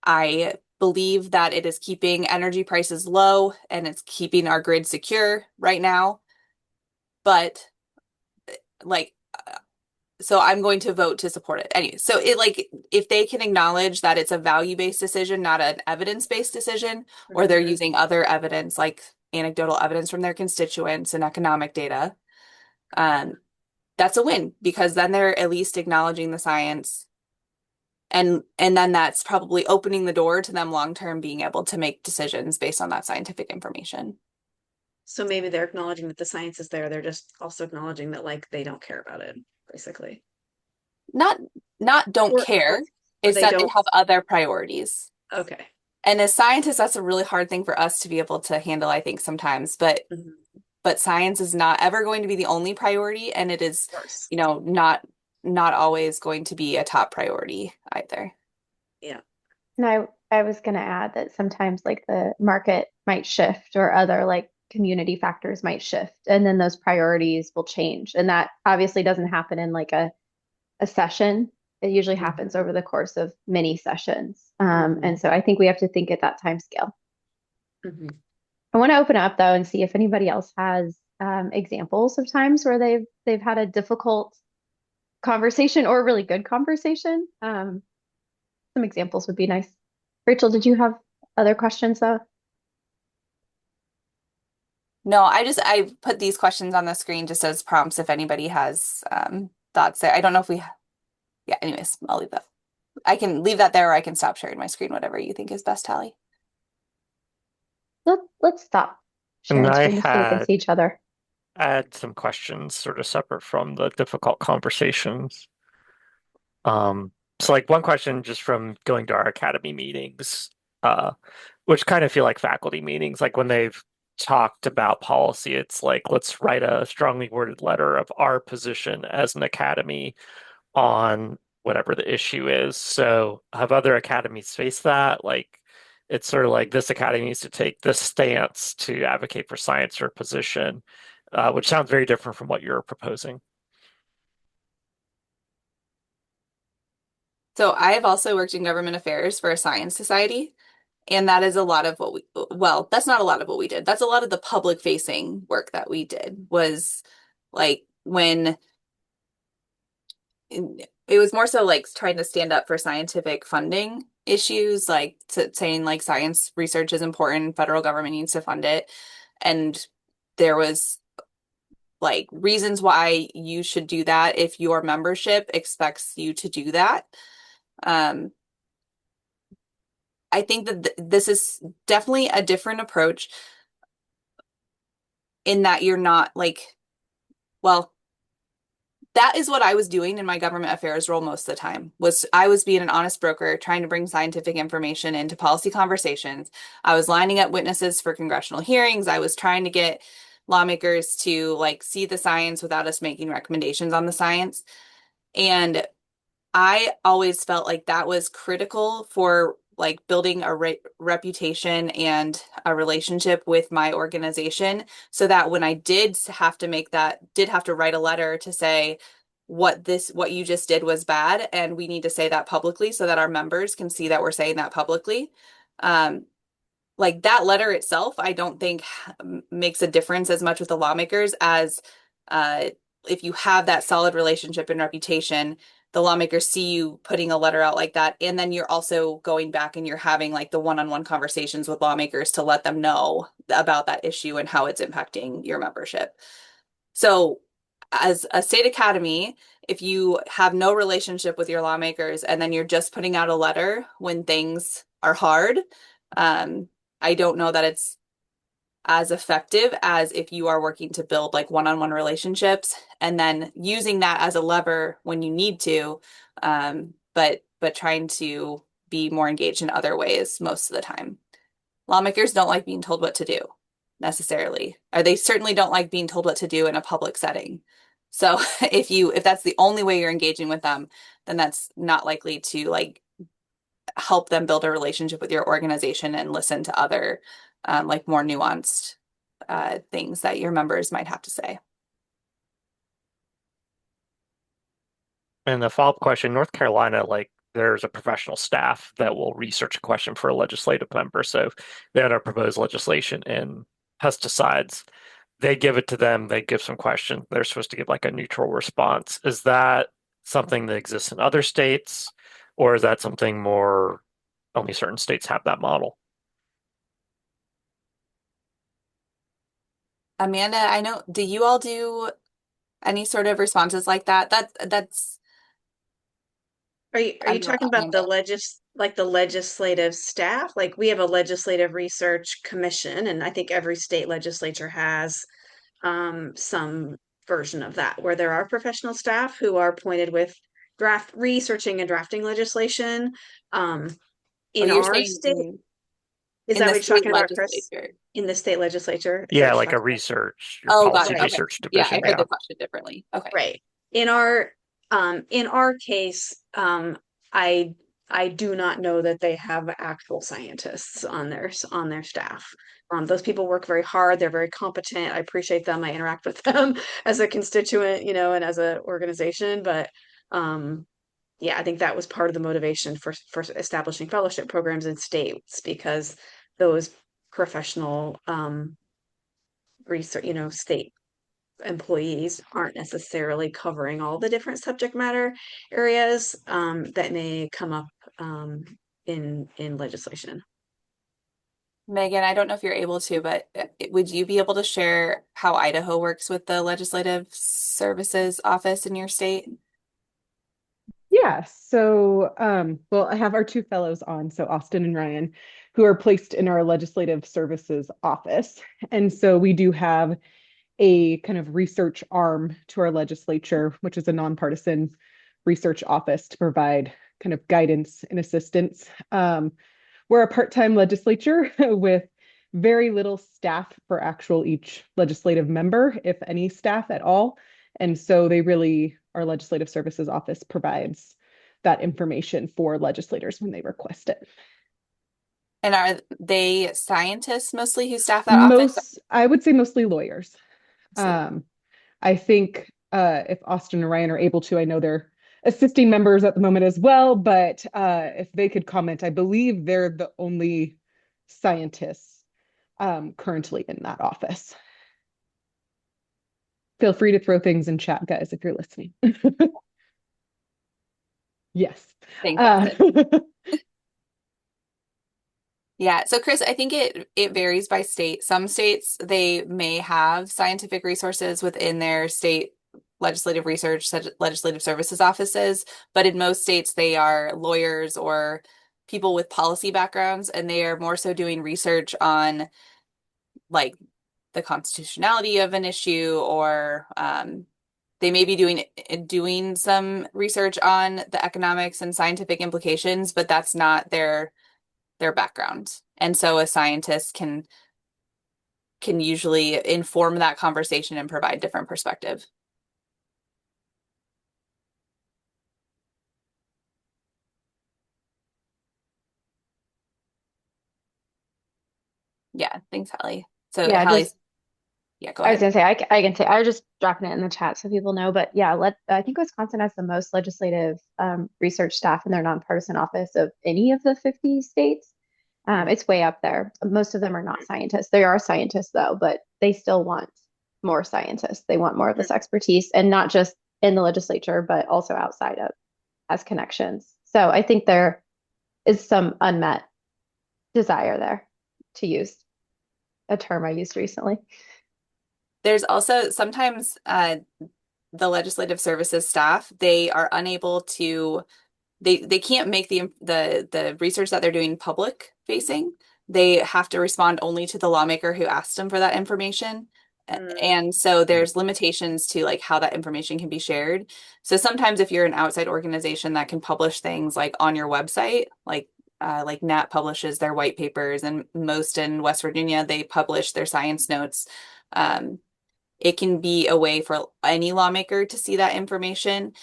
I believe that it is keeping energy prices low and it's keeping our grid secure right now. But like so I'm going to vote to support it. Anyway, so it like if they can acknowledge that it's a value-based decision, not an evidence-based decision, or they're Mhm. using other evidence like anecdotal evidence from their constituents and economic data, that's a win because then they're at least acknowledging the science. And then that's probably opening the door to them long term being able to make decisions based on that scientific information. So maybe they're acknowledging that the science is there. They're just also acknowledging that like they don't care about it, basically. Not don't Or care, or it's they that they don't. have other priorities. Okay. And as scientists, that's a really hard thing for us to be able to handle, I think, sometimes. Mhm. But science is not ever going to be the only priority, and it is, Of course. not always going to be a top priority either. Yeah. And I was going to add that sometimes like the market might shift or other like community factors might shift and then those priorities will change. And that obviously doesn't happen in like a session. It usually Mhm. happens over the course of many sessions. Mhm. And so I think we have to think at that time scale. Mhm. I want to open up though and see if anybody else has examples of times where they've had a difficult conversation or a really good conversation. Some examples would be nice. Rachel, did you have other questions though? No, I put these questions on the screen just as prompts if anybody has thoughts there. I don't know if yeah, anyways, I'll leave that. I can leave that there or I can stop sharing my screen, whatever you think is best, Hallie. Let's stop And sharing I screen just so we can had see each other. some questions sort of separate from the difficult conversations. So like one question just from going to our academy meetings, which kind of feel like faculty meetings, like when they've talked about policy, it's like, let's write a strongly worded letter of our position as an academy on whatever the issue is. So have other academies faced that? Like it's sort of like this academy needs to take this stance to advocate for science or position, which sounds very different from what you're proposing. So I have also worked in government affairs for a science society, and that is a lot of well, that's not a lot of what we did. That's a lot of the public facing work that we did was like when it was more so like trying to stand up for scientific funding issues, like saying like science research is important, federal government needs to fund it. And there was like reasons why you should do that if your membership expects you to do that. I think that this is definitely a different approach in that you're not like, well, that is what I was doing in my government affairs role most of the time was I was being an honest broker trying to bring scientific information into policy conversations. I was lining up witnesses for congressional hearings. I was trying to get lawmakers to like see the science without us making recommendations on the science. And I always felt like that was critical for like building a reputation and a relationship with my organization so that when I did have to write a letter to say what you just did was bad and we need to say that publicly so that our members can see that we're saying that publicly. Like that letter itself, I don't think makes a difference as much with the lawmakers as if you have that solid relationship and reputation, the lawmakers see you putting a letter out like that. And then you're also going back and you're having like the one-on-one conversations with lawmakers to let them know about that issue and how it's impacting your membership. So as a state academy, if you have no relationship with your lawmakers and then you're just putting out a letter when things are hard, I don't know that it's as effective as if you are working to build like one-on-one relationships and then using that as a lever when you need to, but trying to be more engaged in other ways most of the time. Lawmakers don't like being told what to do necessarily, or they certainly don't like being told what to do in a public setting. So if that's the only way you're engaging with them, then that's not likely to like help them build a relationship with your organization and listen to other like more nuanced things that your members might have to say. And the follow-up question, North Carolina, like there's a professional staff that will research a question for a legislative member. So they had a proposed legislation in pesticides. They give it to them, they give some questions. They're supposed to give like a neutral response. Is that something that exists in other states, or is that something more only certain states have that model? Amanda, I know, do you all do any sort of responses like that? That's Are you I don't know, talking about Amanda. the legislative staff? Like we have a legislative research commission, and I think every state legislature has some version of that, where there are professional staff who are appointed with researching and drafting legislation. Um, Oh, in you're our saying state, is in that the what you're state talking about, Chris? legislature. In the state legislature? Is that Yeah, what like you're a talking research, your Oh, policy gotcha. Right. Okay. research Yeah, I division. heard Yeah. the question differently. Okay. Right. In our case, I do not know that they have actual scientists on their staff. Those people work very hard. They're very competent. I appreciate them. I interact with them as a constituent, and as an organization. But yeah, I think that was part of the motivation for establishing fellowship programs in states, because those professional research, state employees aren't necessarily covering all the different subject matter areas that may come up in legislation. Megan, I don't know if you're able to, but would you be able to share how Idaho works with the Legislative Services Office in your state? Yeah, so well, I have our two fellows on, so Austin and Ryan, who are placed in our Legislative Services Office. And so we do have a kind of research arm to our legislature, which is a nonpartisan research office to provide kind of guidance and assistance. We're a part-time legislature with very little staff for actual each legislative member, if any staff at all. And so our Legislative Services Office provides that information for legislators when they request it. And are they scientists mostly who staff that office? I would say mostly lawyers. So- I think if Austin and Ryan are able to, I know they're assisting members at the moment as well, but if they could comment, I believe they're the only scientists currently in that office. Feel free to throw things in chat, guys, if you're listening. Yes. Thanks. Yeah. So Chris, I think it varies by state. Some states, they may have scientific resources within their state legislative research, such legislative services offices, but in most states they are lawyers or people with policy backgrounds, and they are more so doing research on like the constitutionality of an issue, or they may be doing some research on the economics and scientific implications, but that's not their background. And so a scientist can usually inform that conversation and provide different perspective. Yeah, thanks, Hallie. So Yeah, Hallie's, yeah, go I was ahead. gonna say I can say I was just dropping it in the chat so people know. But yeah, I think Wisconsin has the most legislative research staff in their nonpartisan office of any of the 50 states. It's way up there. Most of them are not scientists. They are scientists though, but they still want more scientists. They want more of this expertise, and not just in the legislature, but also outside of as connections. So I think there is some unmet desire there, to use a term I used recently. There's also sometimes the legislative services staff, they are unable to, they can't make the research that they're doing public facing. They have to respond only to the lawmaker who asked them for that information. And so there's limitations to like how that information can be shared. So sometimes if you're an outside organization that can publish things like on your website, like NAT publishes their white papers, and most in West Virginia, they publish their science notes. It can be a way for any lawmaker to see that information.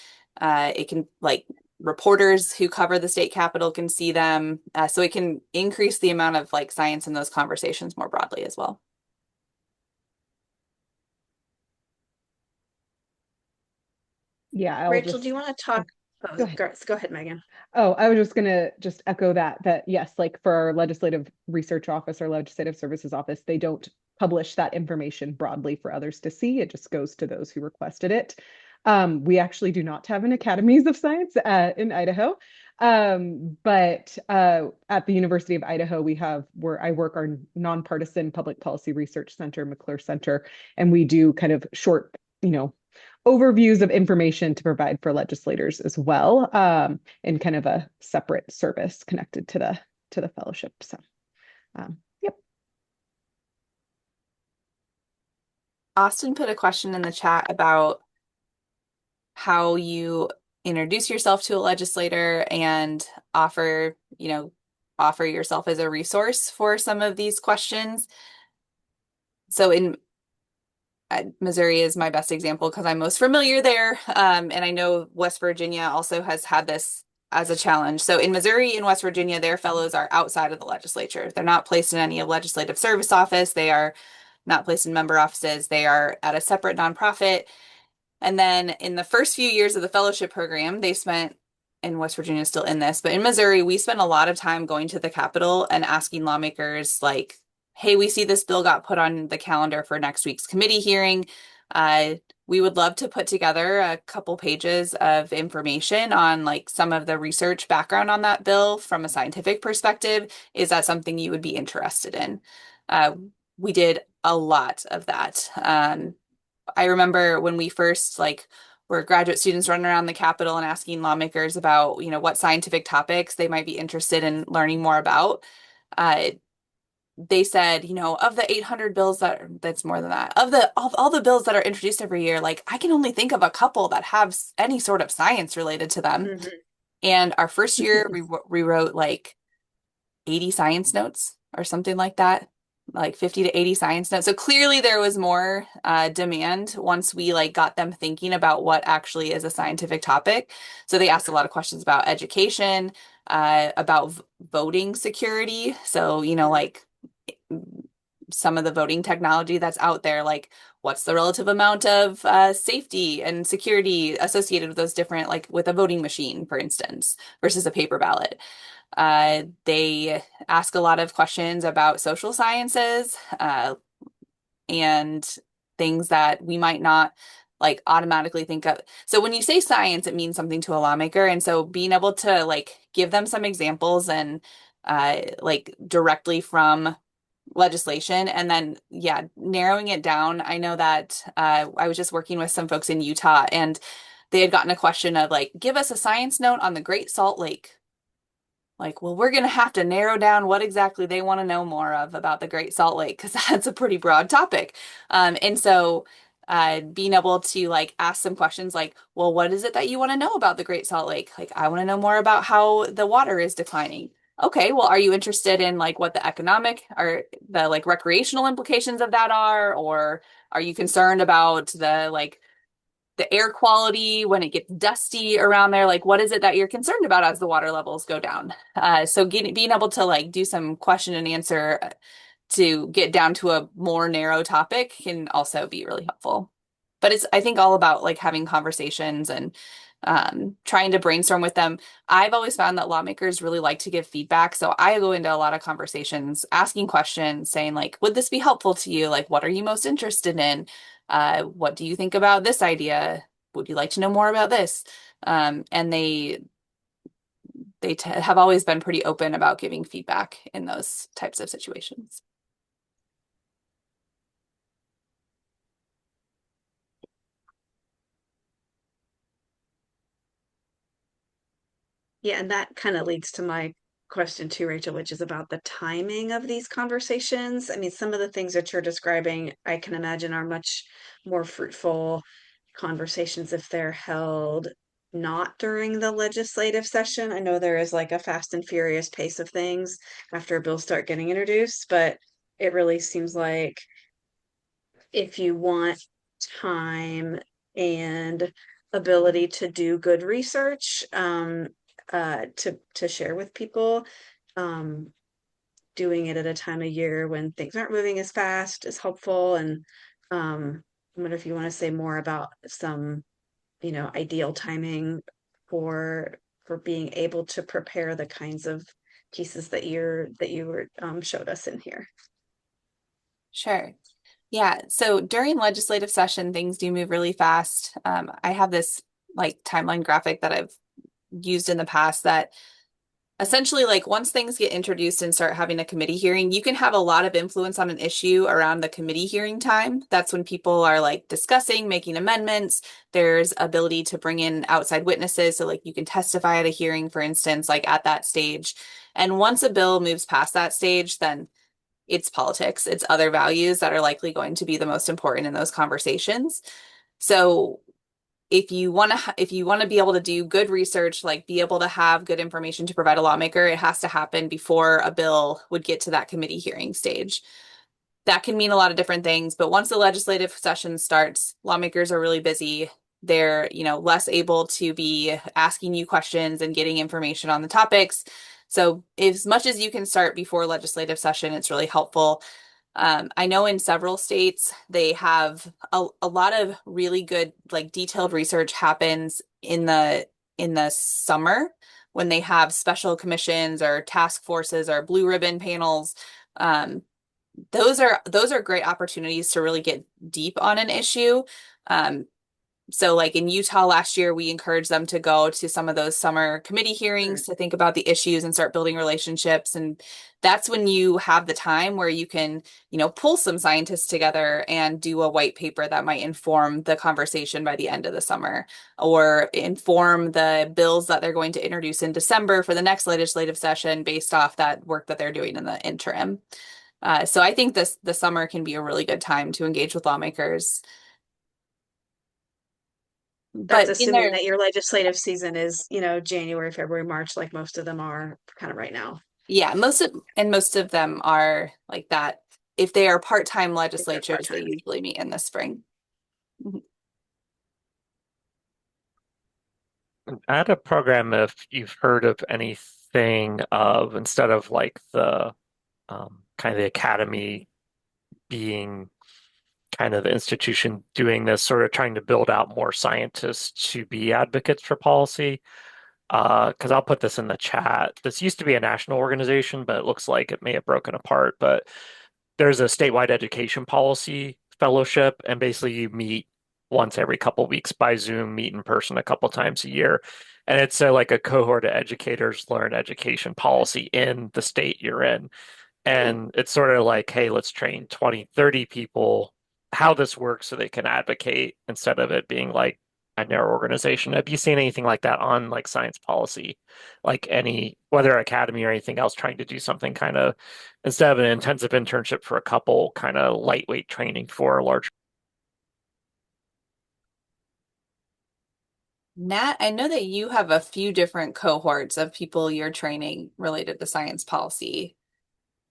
It can, like, reporters who cover the state capitol can see them. So it can increase the amount of like science in those conversations more broadly as well. Yeah, Rachel, do you want to talk? Go ahead. Go ahead, Megan. Oh, I was just gonna echo that yes, like for our legislative research office or legislative services office, they don't publish that information broadly for others to see. It just goes to those who requested it. We actually do not have an academies of science in Idaho. But at the University of Idaho, we have where I work our nonpartisan public policy research center, McClure Center, and we do kind of short, overviews of information to provide for legislators as well, in kind of a separate service connected to the fellowship. So, yep. Austin put a question in the chat about how you introduce yourself to a legislator and offer yourself as a resource for some of these questions. So in Missouri is my best example because I'm most familiar there. And I know West Virginia also has had this as a challenge. So in Missouri and West Virginia, their fellows are outside of the legislature. They're not placed in any legislative service office. They are not placed in member offices. They are at a separate nonprofit. And then in the first few years of the fellowship program, they spent, and West Virginia is still in this, but in Missouri, we spent a lot of time going to the Capitol and asking lawmakers like, hey, we see this bill got put on the calendar for next week's committee hearing. We would love to put together a couple pages of information on like some of the research background on that bill from a scientific perspective. Is that something you would be interested in? We did a lot of that. I remember when we first were graduate students running around the Capitol and asking lawmakers about, what scientific topics they might be interested in learning more about. They said, of the 800 bills that's more than that, of all the bills that are introduced every year, I can only think of a couple that have any sort of science related to them. Mhm. And our first year, we wrote 80 science notes or something like that, 50 to 80 science notes. So clearly there was more demand once we got them thinking about what actually is a scientific topic. So they asked a lot of questions about education, about voting security. So, some of the voting technology that's out there, what's the relative amount of safety and security associated with those different, with a voting machine, for instance, versus a paper ballot. They ask a lot of questions about social sciences and things that we might not automatically think of. So when you say science, it means something to a lawmaker. And so being able to give them some examples and directly from legislation and then narrowing it down. I know that I was just working with some folks in Utah and they had gotten a question of give us a science note on the Great Salt Lake. Well, we're going to have to narrow down what exactly they want to know more of about the Great Salt Lake because that's a pretty broad topic. And so being able to ask some questions well, what is it that you want to know about the Great Salt Lake? I want to know more about how the water is declining. Okay, well, are you interested in what the economic or the recreational implications of that are? Or are you concerned about the air quality when it gets dusty around there? What is it that you're concerned about as the water levels go down? So being able to do some question and answer to get down to a more narrow topic can also be really helpful. But it's, I think, all about having conversations and trying to brainstorm with them. I've always found that lawmakers really like to give feedback. So I go into a lot of conversations, asking questions, saying would this be helpful to you? What are you most interested in? What do you think about this idea? Would you like to know more about this? And they have always been pretty open about giving feedback in those types of situations. Yeah, and that kind of leads to my question too, Rachel, which is about the timing of these conversations. I mean, some of the things that you're describing, I can imagine are much more fruitful conversations if they're held not during the legislative session. I know there is a fast and furious pace of things after bills start getting introduced, but it really seems like if you want time and ability to do good research, to share with people, doing it at a time of year when things aren't moving as fast is helpful. And I wonder if you want to say more about some, ideal timing for being able to prepare the kinds of pieces that you were showed us in here. Sure. Yeah, so during legislative session, things do move really fast. I have this like timeline graphic that I've used in the past that essentially like once things get introduced and start having a committee hearing, you can have a lot of influence on an issue around the committee hearing time. That's when people are like discussing, making amendments. There's ability to bring in outside witnesses. So like you can testify at a hearing, for instance, like at that stage. And once a bill moves past that stage, then it's politics, it's other values that are likely going to be the most important in those conversations. So if you want to be able to do good research, like be able to have good information to provide a lawmaker, it has to happen before a bill would get to that committee hearing stage. That can mean a lot of different things, but once the legislative session starts, lawmakers are really busy. They're, less able to be asking you questions and getting information on the topics. So as much as you can start before legislative session, it's really helpful. I know in several states they have a lot of really good like detailed research happens in the summer when they have special commissions or task forces or blue ribbon panels. Um, those are great opportunities to really get deep on an issue. Um, so like in Utah last year, we encouraged them to go to some of those summer committee hearings to think about the issues and start building relationships. And that's when you have the time where you can, pull some scientists together and do a white paper that might inform the conversation by the end of the summer or inform the bills that they're going to introduce in December for the next legislative session based off that work that they're doing in the interim. So I think the summer can be a really good time to engage with lawmakers. That's But in assuming there, that your legislative season is, January, February, March, like most of them are kind of right now. yeah, most of them are like that. If they are part-time legislatures, they part-time. usually meet in the spring. Mhm. Add a program if you've heard of anything of instead of like the kind of the academy being kind of the institution doing this, sort of trying to build out more scientists to be advocates for policy. Because I'll put this in the chat. This used to be a national organization, but it looks like it may have broken apart. But there's a statewide education policy fellowship, and basically you meet once every couple weeks by Zoom, meet in person a couple times a year. And it's like a cohort of educators learn education policy in the state you're in. And it's sort of like, hey, let's train 20, 30 people how this works so they can advocate instead of it being like a narrow organization. Have you seen anything like that on like science policy? Like any, whether academy or anything else, trying to do something kind of instead of an intensive internship for a couple, kind of lightweight training for a large. Nat, I know that you have a few different cohorts of people you're training related to science policy.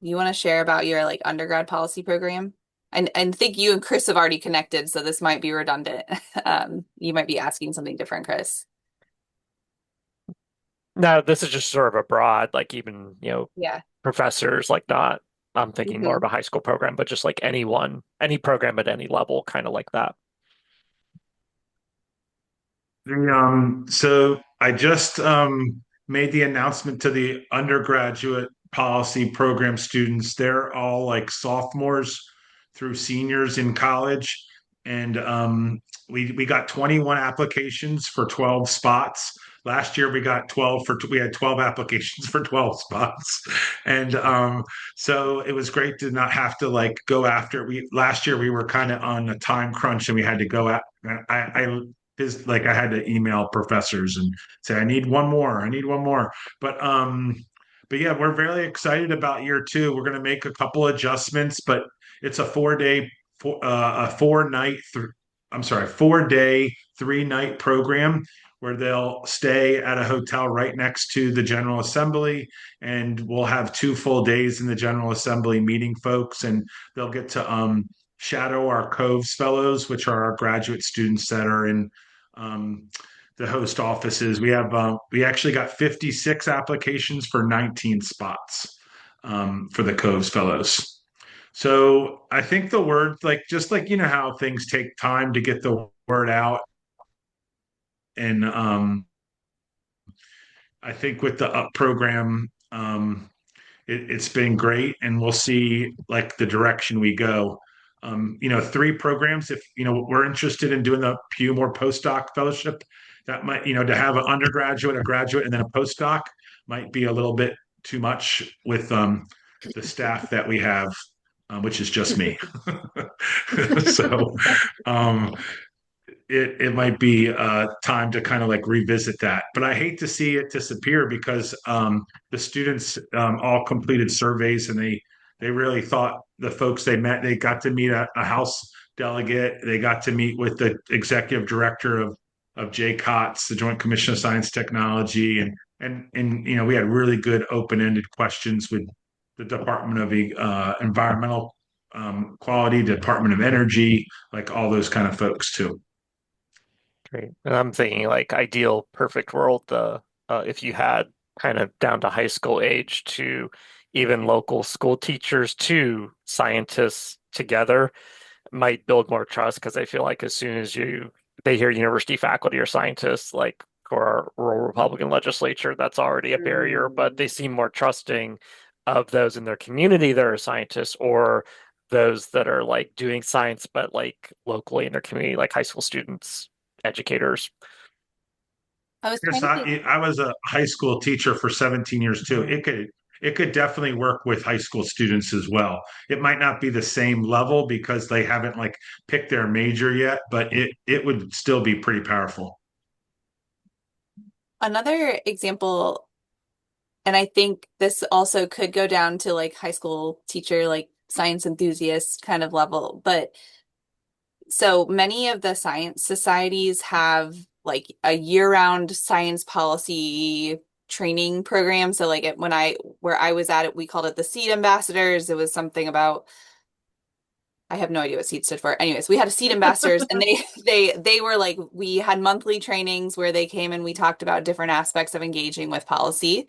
You want to share about your like undergrad policy program? And think you and Chris have already connected, so this might be redundant. You might be asking something different, Chris. No, this is just sort of a broad, like even, Yeah. professors, like not, I'm thinking more of a high school program, but just like anyone, any program at any level, kind of like that. So I just made the announcement to the undergraduate policy program students. They're all like sophomores through seniors in college, and we got 21 applications for 12 spots. Last year we had 12 applications for 12 spots, and so it was great to not have to like go after. We last year we were kind of on a time crunch and we had to go at. I like I had to email professors and say I need one more. But yeah, we're very excited about year two. We're going to make a couple adjustments, but it's a 4 day a 4 night I'm sorry, 4 day 3 night program where they'll stay at a hotel right next to the General Assembly, and we'll have 2 full days in the General Assembly meeting folks, and they'll get to shadow our Coves Fellows, which are our graduate students that are in um, the host offices. We actually got 56 applications for 19 spots for the Coves Fellows. So I think the word, like just like how things take time to get the word out, and I think with the up program, it's been great, and we'll see like the direction we go. 3 programs. If, we're interested in doing the Pew More postdoc fellowship, that might, to have an undergraduate, a graduate, and then a postdoc might be a little bit too much with the staff that we have, which is just me. So it might be time to kind of like revisit that. But I hate to see it disappear because the students all completed surveys, and they really thought the folks they met, they got to meet a House delegate, they got to meet with the executive director of JCOTS, the Joint Commission of Science Technology, and we had really good open-ended questions with the Department of Environmental Quality, Department of Energy, like all those kind of folks too. Great. And I'm thinking like ideal, perfect world, if you had kind of down to high school age to even local school teachers to scientists together might build more trust, because I feel like as soon as they hear university faculty or scientists, like for our rural Republican legislature, that's already a barrier, but they seem more trusting of those in their community that are scientists, or those that are like doing science but like locally in their community, like high school students, educators. I was trying to think. I was a high school teacher for 17 years too. It could definitely work with high school students as well. It might not be the same level because they haven't like picked their major yet, but it would still be pretty powerful. Another example, and I think this also could go down to like high school teacher, like science enthusiast kind of level, but so many of the science societies have like a year-round science policy training program. So like where I was at it, we called it the SEED ambassadors. It was something about, I have no idea what SEED stood for. Anyways, we had a SEED ambassadors, and they were like, we had monthly trainings where they came and we talked about different aspects of engaging with policy.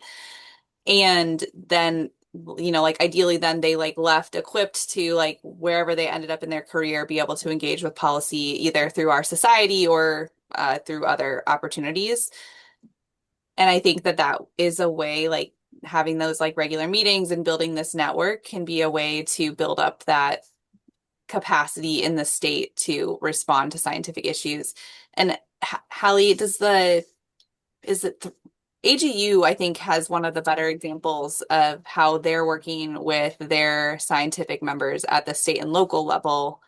And then, like ideally then they like left equipped to like wherever they ended up in their career, be able to engage with policy either through our society or through other opportunities. And I think that is a way, like having those like regular meetings and building this network can be a way to build up that capacity in the state to respond to scientific issues. And Hallie, AGU, I think, has one of the better examples of how they're working with their scientific members at the state and local level.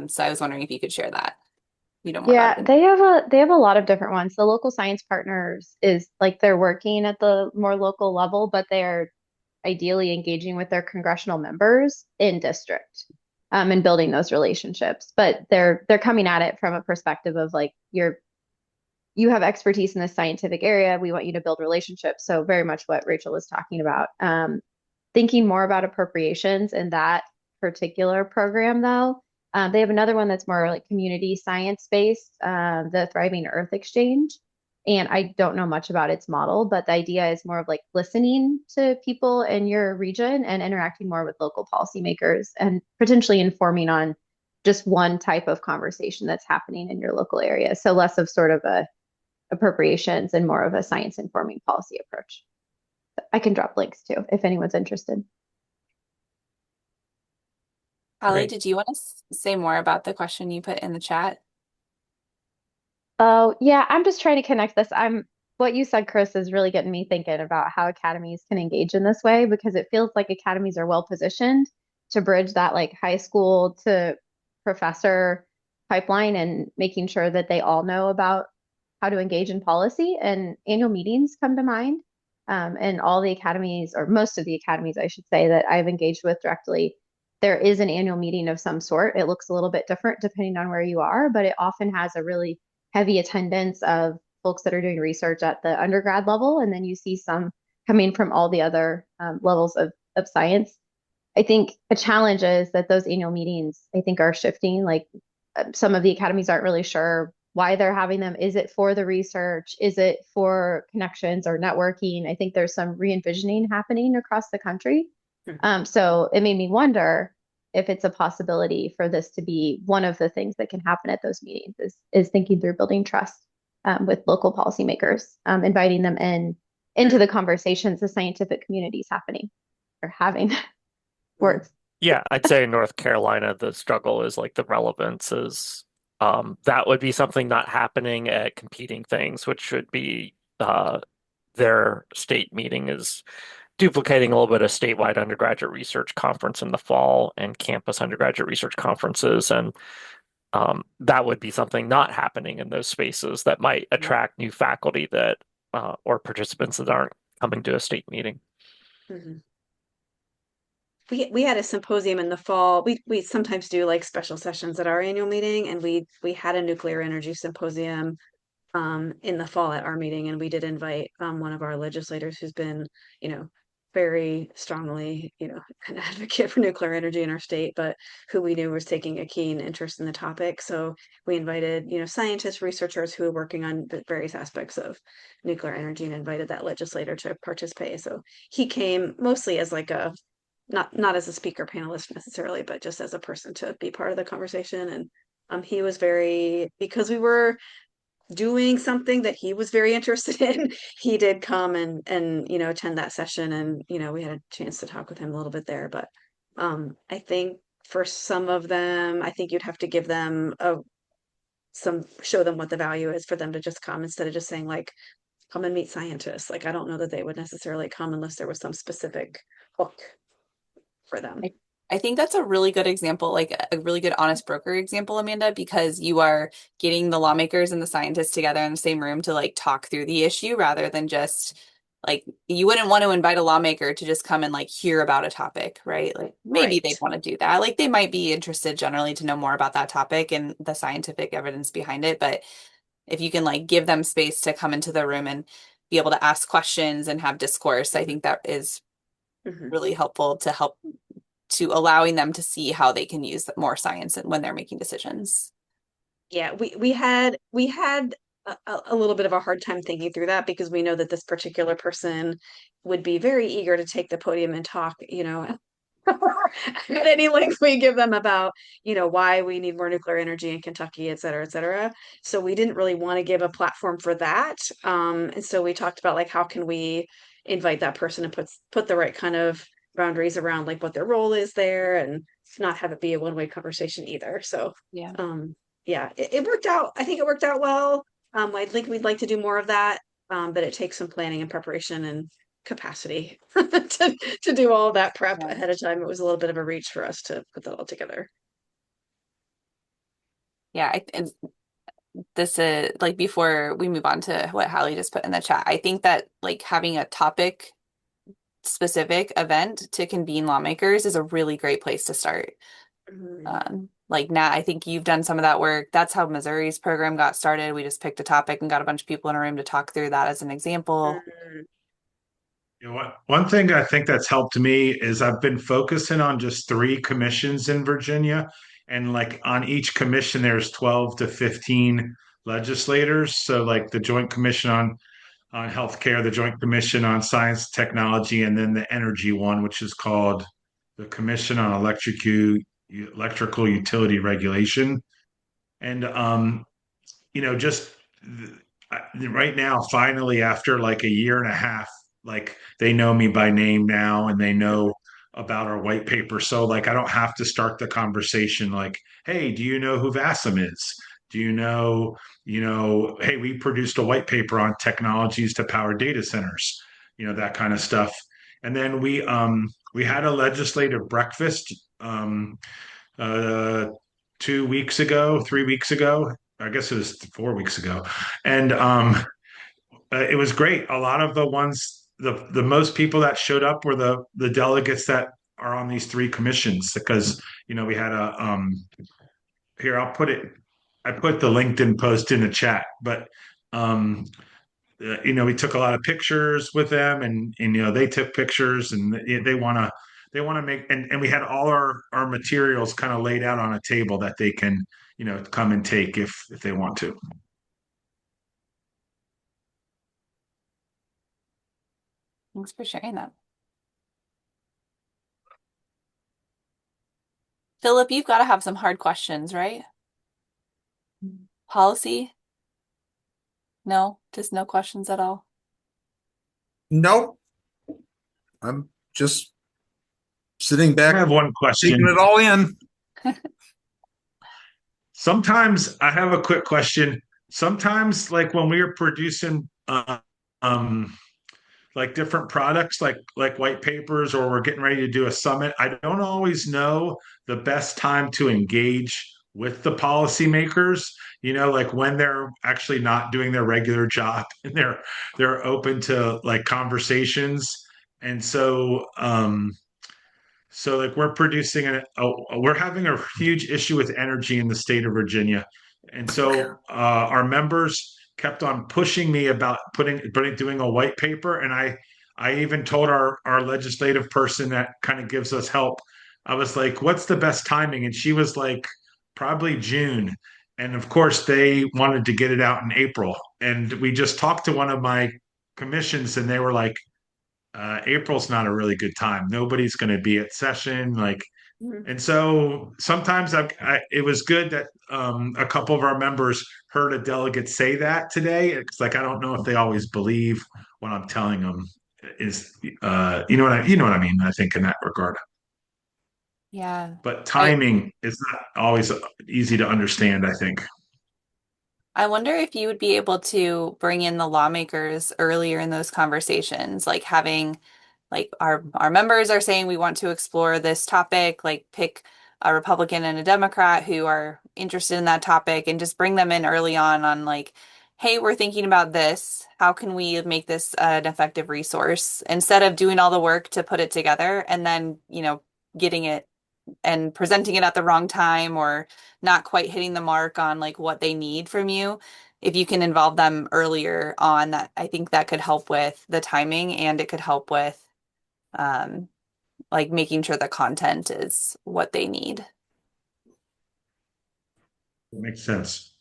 So I was wondering if you could share that. You know more Yeah, about it. they have a lot of different ones. The local science partners is like they're working at the more local level, but they're ideally engaging with their congressional members in district, and building those relationships. But they're coming at it from a perspective of like you have expertise in this scientific area. We want you to build relationships. So very much what Rachel was talking about. Thinking more about appropriations in that particular program, though. They have another one that's more like community science based, the Thriving Earth Exchange. And I don't know much about its model, but the idea is more of like listening to people in your region and interacting more with local policymakers and potentially informing on just one type of conversation that's happening in your local area. So less of sort of a appropriations and more of a science informing policy approach. I can drop links too if anyone's interested. Hallie, Great. did you want to say more about the question you put in the chat? Oh, yeah, I'm just trying to connect this. What you said, Chris, is really getting me thinking about how academies can engage in this way, because it feels like academies are well positioned to bridge that like high school to professor pipeline and making sure that they all know about how to engage in policy. And annual meetings come to mind. And all the academies, or most of the academies, I should say, that I've engaged with directly, there is an annual meeting of some sort. It looks a little bit different depending on where you are, but it often has a really heavy attendance of folks that are doing research at the undergrad level. And then you see some coming from all the other levels of science. I think a challenge is that those annual meetings, I think, are shifting. Like some of the academies aren't really sure why they're having them. Is it for the research? Is it for connections or networking? I think there's some re-envisioning happening across the country. So it made me wonder if it's a possibility for this to be one of the things that can happen at those meetings is thinking through building trust with local policymakers, inviting them into the conversations the scientific community is happening or having words. Yeah, I'd say in North Carolina, the struggle is like the relevance is that would be something not happening at competing things, which should be their state meeting is duplicating a little bit of statewide undergraduate research conference in the fall and campus undergraduate research conferences. And that would be something not happening in those spaces that might attract new faculty that or participants that aren't coming to a state meeting. Mhm. We had a symposium in the fall. We sometimes do like special sessions at our annual meeting, and we had a nuclear energy symposium in the fall at our meeting, and we did invite one of our legislators who's been, you know, very strongly, an advocate for nuclear energy in our state, but who we knew was taking a keen interest in the topic. So we invited, scientists, researchers who are working on the various aspects of nuclear energy and invited that legislator to participate. So he came mostly as like a not as a speaker panelist necessarily, but just as a person to be part of the conversation. And he was very, because we were doing something that he was very interested in, he did come and attend that session, and we had a chance to talk with him a little bit there. But I think for some of them, I think you'd have to give them show them what the value is for them to just come, instead of just saying like, come and meet scientists. Like, I don't know that they would necessarily come unless there was some specific hook for them. I think that's a really good example, like a really good honest broker example, Amanda, because you are getting the lawmakers and the scientists together in the same room to like talk through the issue rather than just like you wouldn't want to invite a lawmaker to just come and like hear about a topic, right? Like maybe Right. they'd want to do that. Like they might be interested generally to know more about that topic and the scientific evidence behind it. But if you can like give them space to come into the room and be able to ask questions and have discourse, I think that is Mhm. really helpful to allowing them to see how they can use more science when they're making decisions. Yeah, we had a little bit of a hard time thinking through that, because we know that this particular person would be very eager to take the podium and talk, at any length we give them about, why we need more nuclear energy in Kentucky, et cetera, et cetera. So we didn't really want to give a platform for that. And so we talked about like, how can we invite that person and put the right kind of boundaries around like what their role is there, and not have it be a one-way conversation either. So Yeah. yeah, it worked out. I think it worked out well. I think we'd like to do more of that, but it takes some planning and preparation and capacity to do all of that prep Yeah. ahead of time. It was a little bit of a reach for us to put that all together. Yeah. And this is like before we move on to what Hallie just put in the chat, I think that like having a topic specific event to convene lawmakers is a really great place to start. Like Nat, I think you've done some of that work. That's how Missouri's program got started. We just picked a topic and got a bunch of people in a room to talk through that as an example. You know what? One thing I think that's helped me is I've been focusing on just 3 commissions in Virginia. And like on each commission, there's 12 to 15 legislators. So like the Joint Commission on Healthcare, the Joint Commission on Science, Technology, and then the energy one, which is called the Commission on Electrical Utility Regulation. And just right now, finally, after like a year and a half, like they know me by name now and they know about our white paper. So like I don't have to start the conversation like, hey, do you know who VASM is? Do hey, we produced a white paper on technologies to power data centers, that kind of stuff. And then we had a legislative breakfast 2 weeks ago, 3 weeks ago. I guess it was 4 weeks ago. And it was great. A lot of the ones, the most people that showed up were the delegates that are on these 3 commissions, because we had here I'll put it. I put the LinkedIn post in the chat, but we took a lot of pictures with them, and they took pictures, and they want to make, and we had all our materials kind of laid out on a table that they can come and take if they want to. Thanks for sharing that. Philip, you've got to have some hard questions, right? Policy? No, just no questions at all. Nope. I'm just sitting I back, have one taking question. it all in. Sometimes I have a quick question. Sometimes, like when we are producing um, like different products, like white papers, or we're getting ready to do a summit, I don't always know the best time to engage with the policymakers. You know, like when they're actually not doing their regular job and they're open to like conversations. And so like we're producing we're having a huge issue with energy in the state of Virginia. And so our members kept on pushing me about doing a white paper. And I even told our legislative person that kind of gives us help. I was like, what's the best timing? And she was like, probably June. And of course, they wanted to get it out in April. And we just talked to one of my commissions, and they were like, April's not a really good time. Nobody's going to be at session. Like, and so sometimes it was good that a couple of our members heard a delegate say that today. It's like I don't know if they always believe what I'm telling them is, you know what I mean. I think in that regard, Yeah. but timing is not always easy to understand. I think. I wonder if you would be able to bring in the lawmakers earlier in those conversations, like having like our members are saying we want to explore this topic, like pick a Republican and a Democrat who are interested in that topic and just bring them in early on like, hey, we're thinking about this. How can we make this an effective resource instead of doing all the work to put it together and then, getting it and presenting it at the wrong time or not quite hitting the mark on like what they need from you. If you can involve them earlier on, that I think that could help with the timing, and it could help with um like making sure the content is what they need. It makes sense.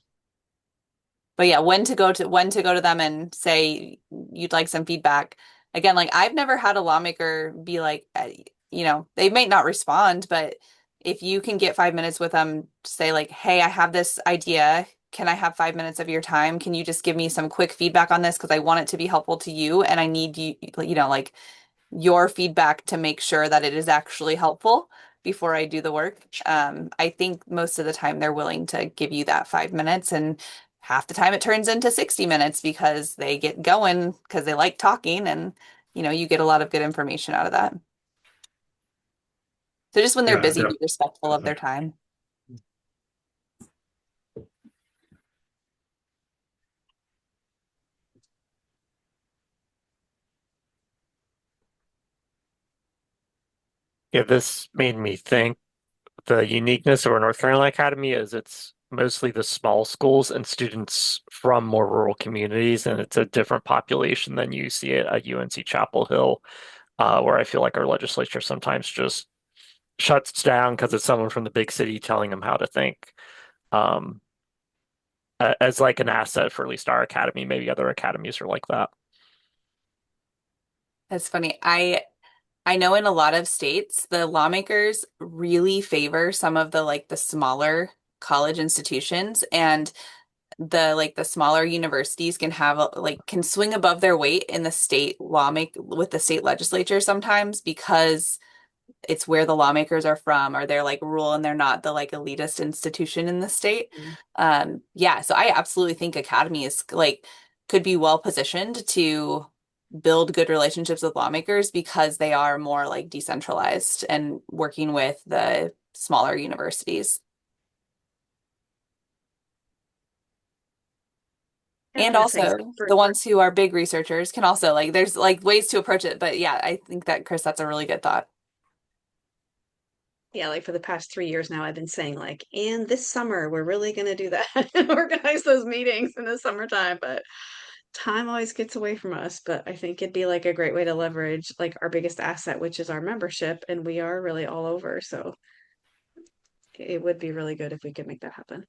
But yeah, when to go to them and say you'd like some feedback. Again, like I've never had a lawmaker be like, they may not respond, but if you can get 5 minutes with them, say like, hey, I have this idea. Can I have 5 minutes of your time? Can you just give me some quick feedback on this? Because I want it to be helpful to you, and I need you, like your feedback to make sure that it is actually helpful before I do the work. I think most of the time they're willing to give you that 5 minutes, and half the time it turns into 60 minutes because they get going because they like talking, and you get a lot of good information out of that. So just when they're Yeah, busy, be respectful of definitely. their time. Yeah, this made me think the uniqueness of our North Carolina Academy is it's mostly the small schools and students from more rural communities, and it's a different population than you see at UNC Chapel Hill, where I feel like our legislature sometimes just shuts down because it's someone from the big city telling them how to think. Um, as like an asset for at least our academy, maybe other academies are like that. That's funny. I know in a lot of states, the lawmakers really favor some of the smaller college institutions, and the smaller universities can have can swing above their weight in the state with the state legislature sometimes because it's where the lawmakers are from, or they're like rural and they're not the like elitist institution in the state. Yeah, so I absolutely think Academy is like could be well positioned to build good relationships with lawmakers because they are more like decentralized and working with the smaller universities. And also the ones who are big researchers can also like there's like ways to approach it. But yeah, I think that Chris, that's a really good thought. Yeah, like for the past 3 years now, I've been saying like, and this summer we're really gonna do that and organize those meetings in the summertime, but time always gets away from us. But I think it'd be like a great way to leverage like our biggest asset, which is our membership, and we are really all over. So it would be really good if we could make that happen.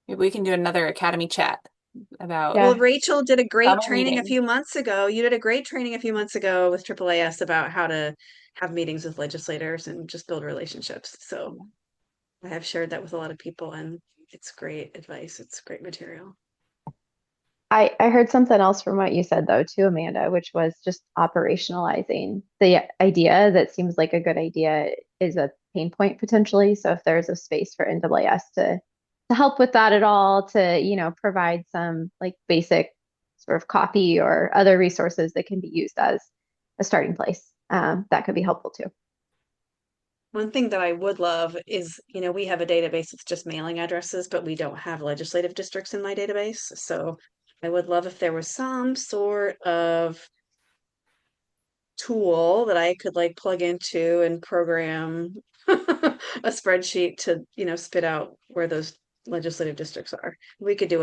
Maybe we can do another Academy chat about Well, Rachel did a great summer training a meeting. few months ago. You did a great training a few months ago with AAAS about how to have meetings with legislators and just build relationships. So I have shared that with a lot of people, and it's great advice. It's great material. I heard something else from what you said though too, Amanda, which was just operationalizing the idea that seems like a good idea is a pain point potentially. So if there's a space for NAAS to help with that at all, to, provide some like basic sort of copy or other resources that can be used as a starting place, that could be helpful too. One thing that I would love is, we have a database that's just mailing addresses, but we don't have legislative districts in my database. So I would love if there was some sort of tool that I could like plug into and program a spreadsheet to, spit out where those legislative districts are. We could do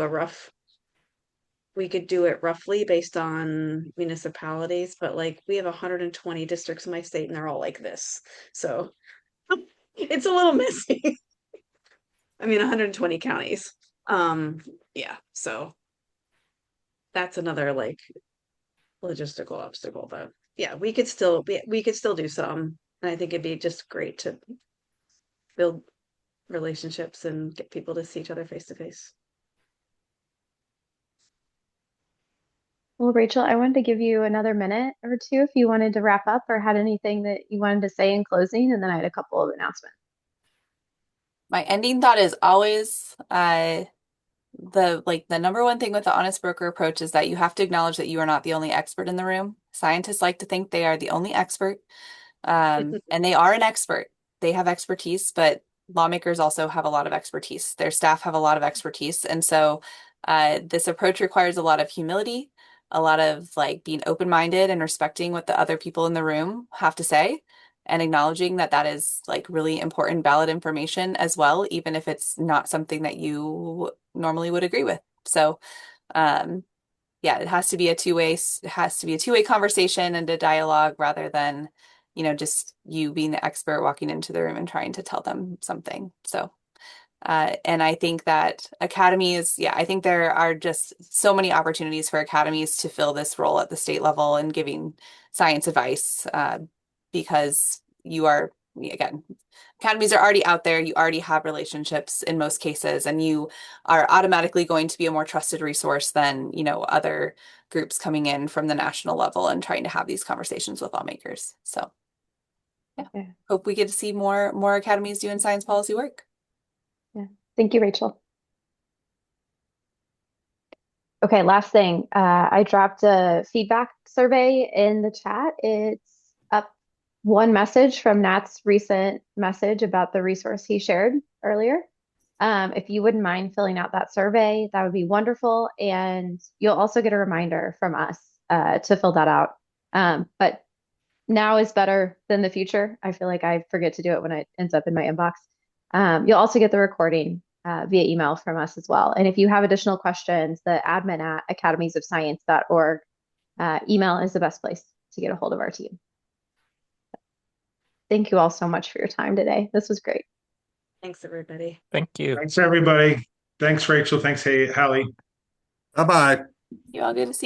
it roughly based on municipalities, but like we have 120 districts in my state and they're all like this. So it's a little messy. I mean, 120 counties. Yeah, so that's another like logistical obstacle, but yeah, we could still do some. And I think it'd be just great to build relationships and get people to see each other face to face. Well, Rachel, I wanted to give you another minute or two if you wanted to wrap up or had anything that you wanted to say in closing, and then I had a couple of announcements. My ending thought is always the number one thing with the honest broker approach is that you have to acknowledge that you are not the only expert in the room. Scientists like to think they are the only expert, and they are an expert. They have expertise, but lawmakers also have a lot of expertise. Their staff have a lot of expertise, and so this approach requires a lot of humility, a lot of like being open-minded and respecting what the other people in the room have to say, and acknowledging that that is like really important, valid information as well, even if it's not something that you normally would agree with. So, yeah, it has to be a two-way conversation and a dialogue rather than, just you being the expert walking into the room and trying to tell them something. So, and I think that academies, I think there are just so many opportunities for academies to fill this role at the state level and giving science advice, because you are, again, academies are already out there. You already have relationships in most cases, and you are automatically going to be a more trusted resource than, other groups coming in from the national level and trying to have these conversations with lawmakers. So, yeah. Hope we get to see more academies doing science policy work. Yeah. Thank you, Rachel. Okay, last thing. I dropped a feedback survey in the chat. It's up one message from Nat's recent message about the resource he shared earlier. If you wouldn't mind filling out that survey, that would be wonderful. And you'll also get a reminder from us to fill that out. But now is better than the future. I feel like I forget to do it when it ends up in my inbox. You'll also get the recording via email from us as well. And if you have additional questions, the admin at academiesofscience.org email is the best place to get a hold of our team. Thank you all so much for your time today. This was great. Thanks, everybody. Thank you. Thanks, everybody. Thanks, Rachel. Thanks, Hallie. Bye-bye. You all good to see